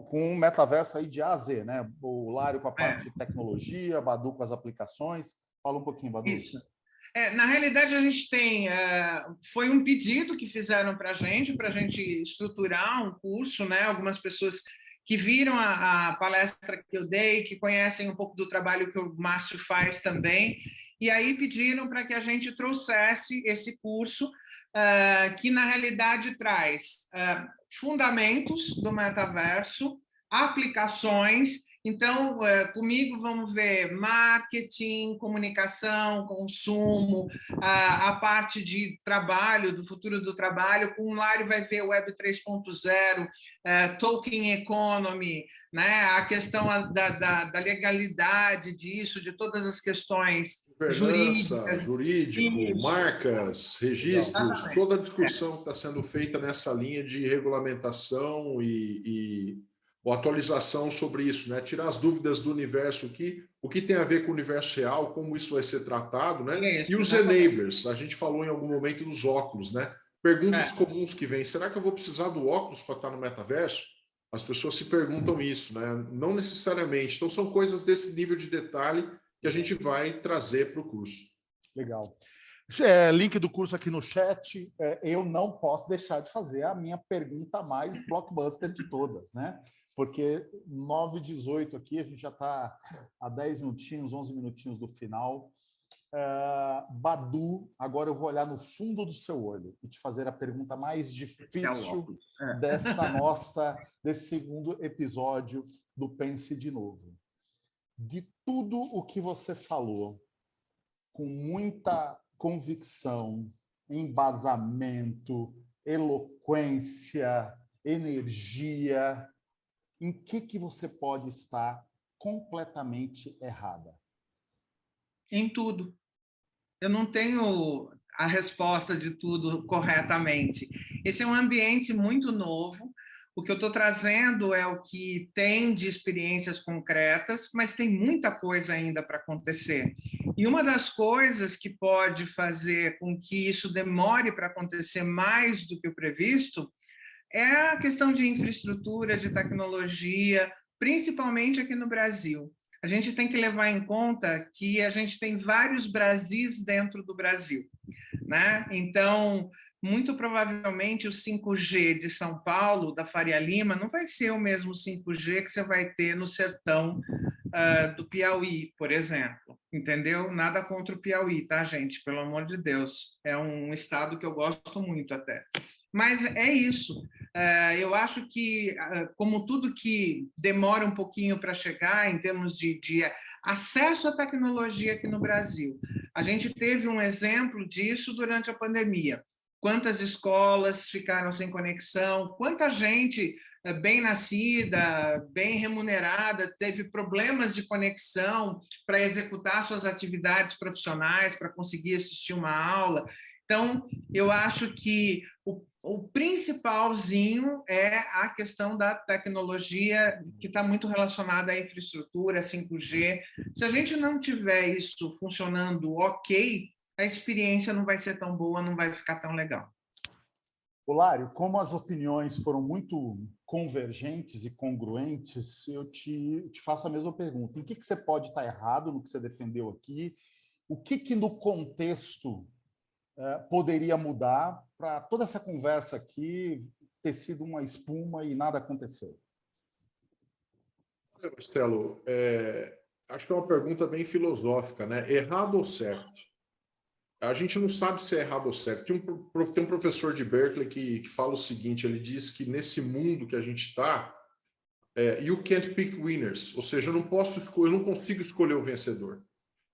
Speaker 1: com um metaverso aí de A a Z, né? O Olário com a parte de tecnologia, Badu com as aplicações. Fala um pouquinho, Badu.
Speaker 2: Isso. Na realidade, a gente tem... foi um pedido que fizeram para a gente estruturar um curso, né? Algumas pessoas que viram a palestra que eu dei, que conhecem um pouco do trabalho que o Márcio faz também, e aí pediram para que a gente trouxesse esse curso, que na realidade traz fundamentos do metaverso, aplicações. Então, comigo vamos ver marketing, comunicação, consumo, a parte de trabalho, do futuro do trabalho. Com o Lário vai ver Web 3.0, token economy, né? A questão da legalidade disso, de todas as questões
Speaker 3: jurídico, marcas, registros, toda a discussão que está sendo feita nessa linha de regulamentação e atualização sobre isso, né? Tirar as dúvidas do universo aqui, o que tem a ver com o universo real, como isso vai ser tratado, né? E os enablers, a gente falou em algum momento dos óculos, né? Perguntas comuns que vêm, será que eu vou precisar do óculos para estar no metaverso? As pessoas se perguntam isso, né? Não necessariamente. Então, são coisas desse nível de detalhe que a gente vai trazer para o curso.
Speaker 1: Legal. Link do curso aqui no chat. Eu não posso deixar de fazer a minha pergunta mais blockbuster de todas, né? Porque 9h18 aqui, a gente já está a 10 minutinhos, 11 minutinhos do final. Badu, agora eu vou olhar no fundo do seu olho e te fazer a pergunta mais difícil desse segundo episódio do Pense de Novo. De tudo o que você falou, com muita convicção, embasamento, eloquência, energia, em que você pode estar completamente errada?
Speaker 2: Em tudo. Eu não tenho a resposta de tudo corretamente. Esse é um ambiente muito novo. O que eu estou trazendo é o que tem de experiências concretas, mas tem muita coisa ainda para acontecer. E uma das coisas que pode fazer com que isso demore para acontecer mais do que o previsto é a questão de infraestrutura, de tecnologia, principalmente aqui no Brasil. A gente tem que levar em conta que a gente tem vários Brasis dentro do Brasil, né? Então, muito provavelmente o 5G de São Paulo, da Faria Lima, não vai ser o mesmo 5G que você vai ter no sertão do Piauí, por exemplo, entendeu? Nada contra o Piauí, tá, gente? Pelo amor de Deus, é um estado que eu gosto muito até. Mas é isso. Eu acho que, como tudo que demora um pouquinho para chegar em termos de acesso à tecnologia aqui no Brasil, a gente teve um exemplo disso durante a pandemia. Quantas escolas ficaram sem conexão, quanta gente bem nascida, bem remunerada, teve problemas de conexão para executar suas atividades profissionais, para conseguir assistir uma aula. Então, eu acho que o principalzinho é a questão da tecnologia, que está muito relacionada à infraestrutura, 5G. Se a gente não tiver isso funcionando ok, a experiência não vai ser tão boa, não vai ficar tão legal.
Speaker 1: Olário, como as opiniões foram muito convergentes e congruentes, eu te faço a mesma pergunta. Em que você pode estar errado no que você defendeu aqui? O que no contexto poderia mudar para toda essa conversa aqui ter sido uma espuma e nada aconteceu?
Speaker 3: Olha, Marcelo, acho que é uma pergunta bem filosófica, né? Errado ou certo? A gente não sabe se é errado ou certo. Tem um professor de Berkeley que fala o seguinte, ele diz que nesse mundo que a gente está, you can't pick winners, ou seja, eu não consigo escolher o vencedor.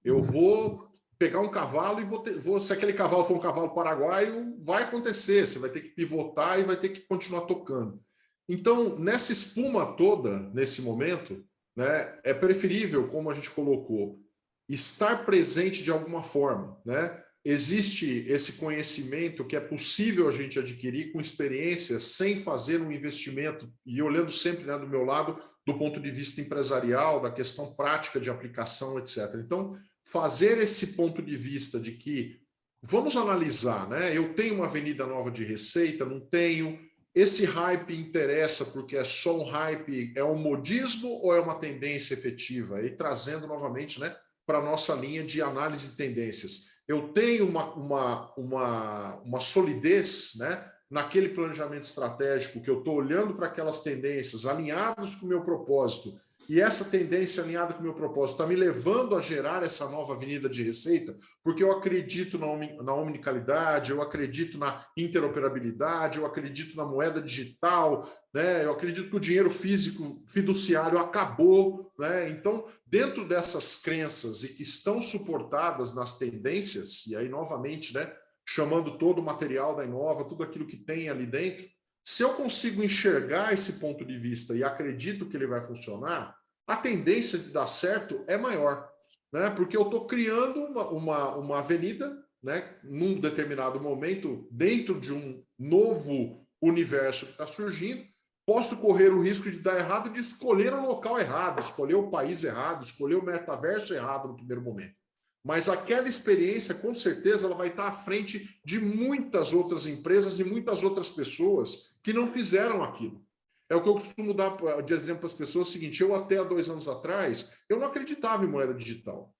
Speaker 3: Eu vou pegar um cavalo e se aquele cavalo for um cavalo paraguaio, vai acontecer, você vai ter que pivotar e vai ter que continuar tocando. Então, nessa espuma toda, nesse momento, né, é preferível, como a gente colocou, estar presente de alguma forma, né? Existe esse conhecimento que é possível a gente adquirir com experiência, sem fazer um investimento, e olhando sempre, né, do meu lado, do ponto de vista empresarial, da questão prática de aplicação, etc. Então, fazer esse ponto de vista de que vamos analisar, né? Eu tenho uma avenida nova de receita, não tenho. Esse hype interessa porque é só um hype, é um modismo ou é uma tendência efetiva? E trazendo novamente, né, para a nossa linha de análise de tendências. Eu tenho uma solidez, né, naquele planejamento estratégico que eu estou olhando para aquelas tendências alinhadas com o meu propósito, e essa tendência alinhada com o meu propósito está me levando a gerar essa nova avenida de receita, porque eu acredito na omnicalidade, eu acredito na interoperabilidade, eu acredito na moeda digital, né? Eu acredito que o dinheiro físico fiduciário acabou, né? Então, dentro dessas crenças e que estão suportadas nas tendências, e aí novamente, né, chamando todo o material da Inova, tudo aquilo que tem ali dentro, se eu consigo enxergar esse ponto de vista e acredito que ele vai funcionar, a tendência de dar certo é maior, né? Porque eu estou criando uma avenida, né, num determinado momento, dentro de um novo universo que está surgindo. Posso correr o risco de dar errado e de escolher o local errado, escolher o país errado, escolher o metaverso errado no primeiro momento. Mas aquela experiência, com certeza, ela vai estar à frente de muitas outras empresas e muitas outras pessoas que não fizeram aquilo. É o que eu costumo dar de exemplo para as pessoas, é o seguinte: eu até há 2 anos atrás, eu não acreditava em moeda digital.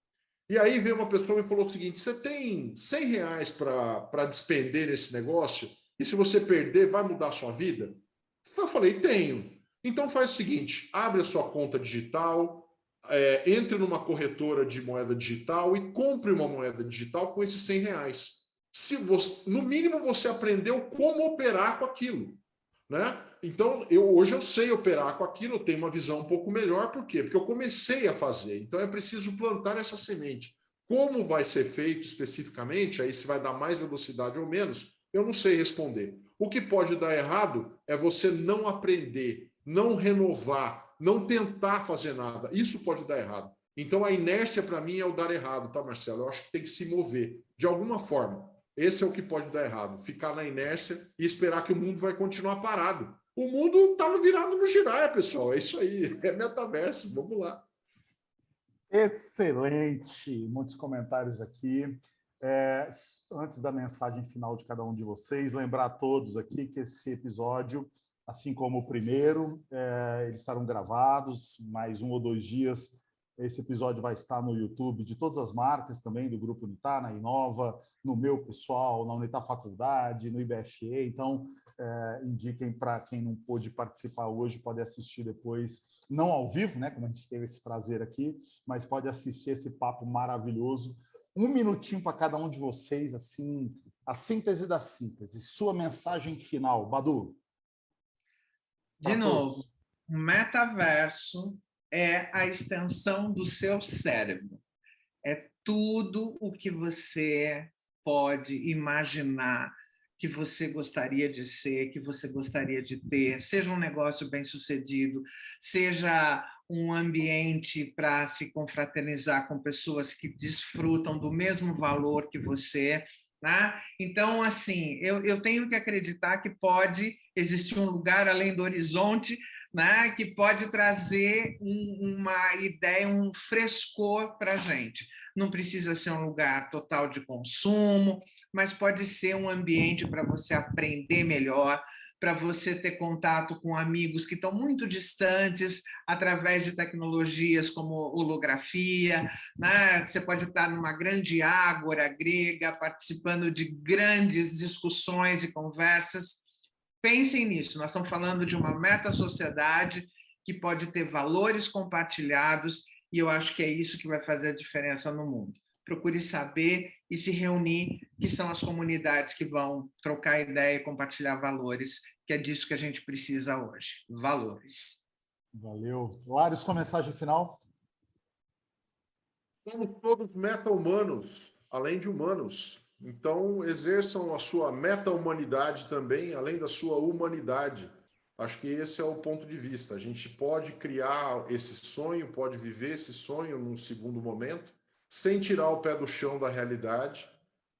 Speaker 3: E aí veio uma pessoa e me falou o seguinte: você tem R$ 100 para despender nesse negócio? E se você perder, vai mudar a sua vida? Eu falei, tenho. Então faz o seguinte, abre a sua conta digital, entre numa corretora de moeda digital e compre uma moeda digital com esses R$ 100. Se você, no mínimo, você aprendeu como operar com aquilo, né? Então, hoje eu sei operar com aquilo, eu tenho uma visão um pouco melhor. Por quê? Porque eu comecei a fazer. Então, é preciso plantar essa semente. Como vai ser feito especificamente, aí se vai dar mais velocidade ou menos, eu não sei responder. O que pode dar errado é você não aprender, não renovar, não tentar fazer nada. Isso pode dar errado. Então, a inércia, para mim, é o dar errado, tá, Marcelo? Eu acho que tem que se mover, de alguma forma. Esse é o que pode dar errado. Ficar na inércia e esperar que o mundo vai continuar parado. O mundo está virado no giraia, pessoal. É isso aí. É metaverso. Vamos lá.
Speaker 1: Excelente! Muitos comentários aqui. Antes da mensagem final de cada um de vocês, lembrar a todos aqui que esse episódio, assim como o primeiro, eles estarão gravados, mais 1 ou 2 dias. Esse episódio vai estar no YouTube de todas as marcas também, do Grupo Unitar, na Inova, no meu pessoal, na Unitar Faculdade, no IBFE. Então, indiquem para quem não pôde participar hoje, pode assistir depois, não ao vivo, né, como a gente teve esse prazer aqui, mas pode assistir esse papo maravilhoso. 1 minutinho para cada um de vocês, assim, a síntese da síntese. Sua mensagem final, Badu.
Speaker 2: De novo, o metaverso é a extensão do seu cérebro. É tudo o que você pode imaginar que você gostaria de ser, que você gostaria de ter, seja um negócio bem-sucedido, seja um ambiente para se confraternizar com pessoas que desfrutam do mesmo valor que você, né? Então, assim, eu tenho que acreditar que pode existir um lugar além do horizonte, né, que pode trazer uma ideia, um frescor para a gente. Não precisa ser um lugar total de consumo, mas pode ser um ambiente para você aprender melhor, para você ter contato com amigos que estão muito distantes através de tecnologias como holografia, né? Você pode estar numa grande ágora grega, participando de grandes discussões e conversas. Pensem nisso, nós estamos falando de uma meta-sociedade que pode ter valores compartilhados e eu acho que é isso que vai fazer a diferença no mundo. Procure saber e se reunir, que são as comunidades que vão trocar ideia e compartilhar valores, que é disso que a gente precisa hoje. Valores.
Speaker 1: Valeu. Lário, sua mensagem final?
Speaker 3: Somos todos meta-humanos, além de humanos. Então, exerçam a sua meta-humanidade também, além da sua humanidade. Acho que esse é o ponto de vista. A gente pode criar esse sonho, pode viver esse sonho num segundo momento, sem tirar o pé do chão da realidade,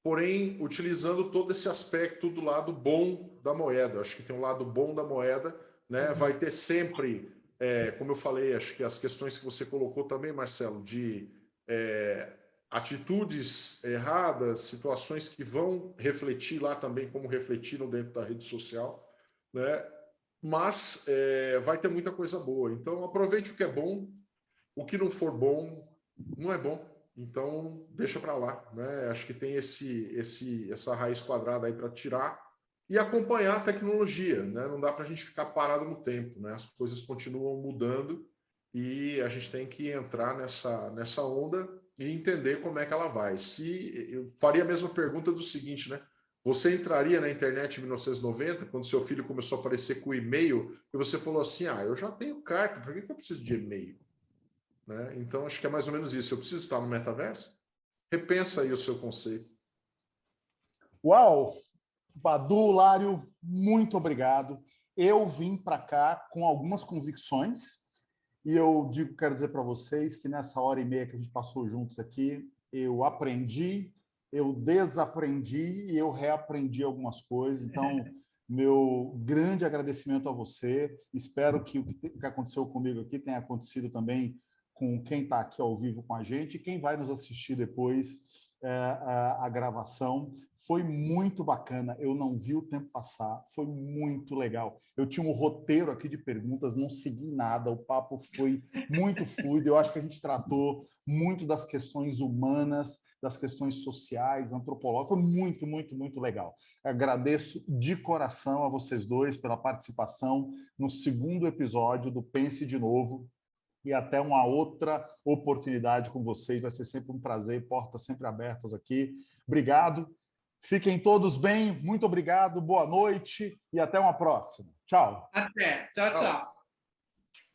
Speaker 3: porém, utilizando todo esse aspecto do lado bom da moeda. Acho que tem um lado bom da moeda, né? Vai ter sempre, como eu falei, acho que as questões que você colocou também, Marcelo, de atitudes erradas, situações que vão refletir lá também, como refletiram dentro da rede social, né? Mas vai ter muita coisa boa. Então, aproveite o que é bom, o que não for bom, não é bom. Então, deixa para lá, né? Acho que tem essa raiz quadrada aí para tirar e acompanhar a tecnologia, né? Não dá para a gente ficar parado no tempo, né? As coisas continuam mudando e a gente tem que entrar nessa onda e entender como é que ela vai. Eu faria a mesma pergunta do seguinte, né? Você entraria na internet em 1990, quando seu filho começou a aparecer com e-mail, e você falou assim, eu já tenho carta, por que eu preciso de e-mail? Né? Então, acho que é mais ou menos isso. Eu preciso estar no metaverso? Repensa aí o seu conceito.
Speaker 1: Uau! Badu, Lário, muito obrigado. Eu vim para cá com algumas convicções e quero dizer para vocês que nessa hora e meia que a gente passou juntos aqui, eu aprendi, eu desaprendi e eu reaprendi algumas coisas. Então, meu grande agradecimento a você. Espero que o que aconteceu comigo aqui tenha acontecido também com quem está aqui ao vivo com a gente e quem vai nos assistir depois a gravação. Foi muito bacana, eu não vi o tempo passar, foi muito legal. Eu tinha um roteiro aqui de perguntas, não segui nada, o papo foi muito fluido, eu acho que a gente tratou muito das questões humanas, das questões sociais, antropológicas, foi muito, muito, muito legal. Agradeço de coração a vocês dois pela participação no segundo episódio do Pense de Novo, e até uma outra oportunidade com vocês. Vai ser sempre um prazer, portas sempre abertas aqui. Obrigado. Fiquem todos bem. Muito obrigado. Boa noite e até uma próxima. Tchau.
Speaker 2: Até. Tchau, tchau.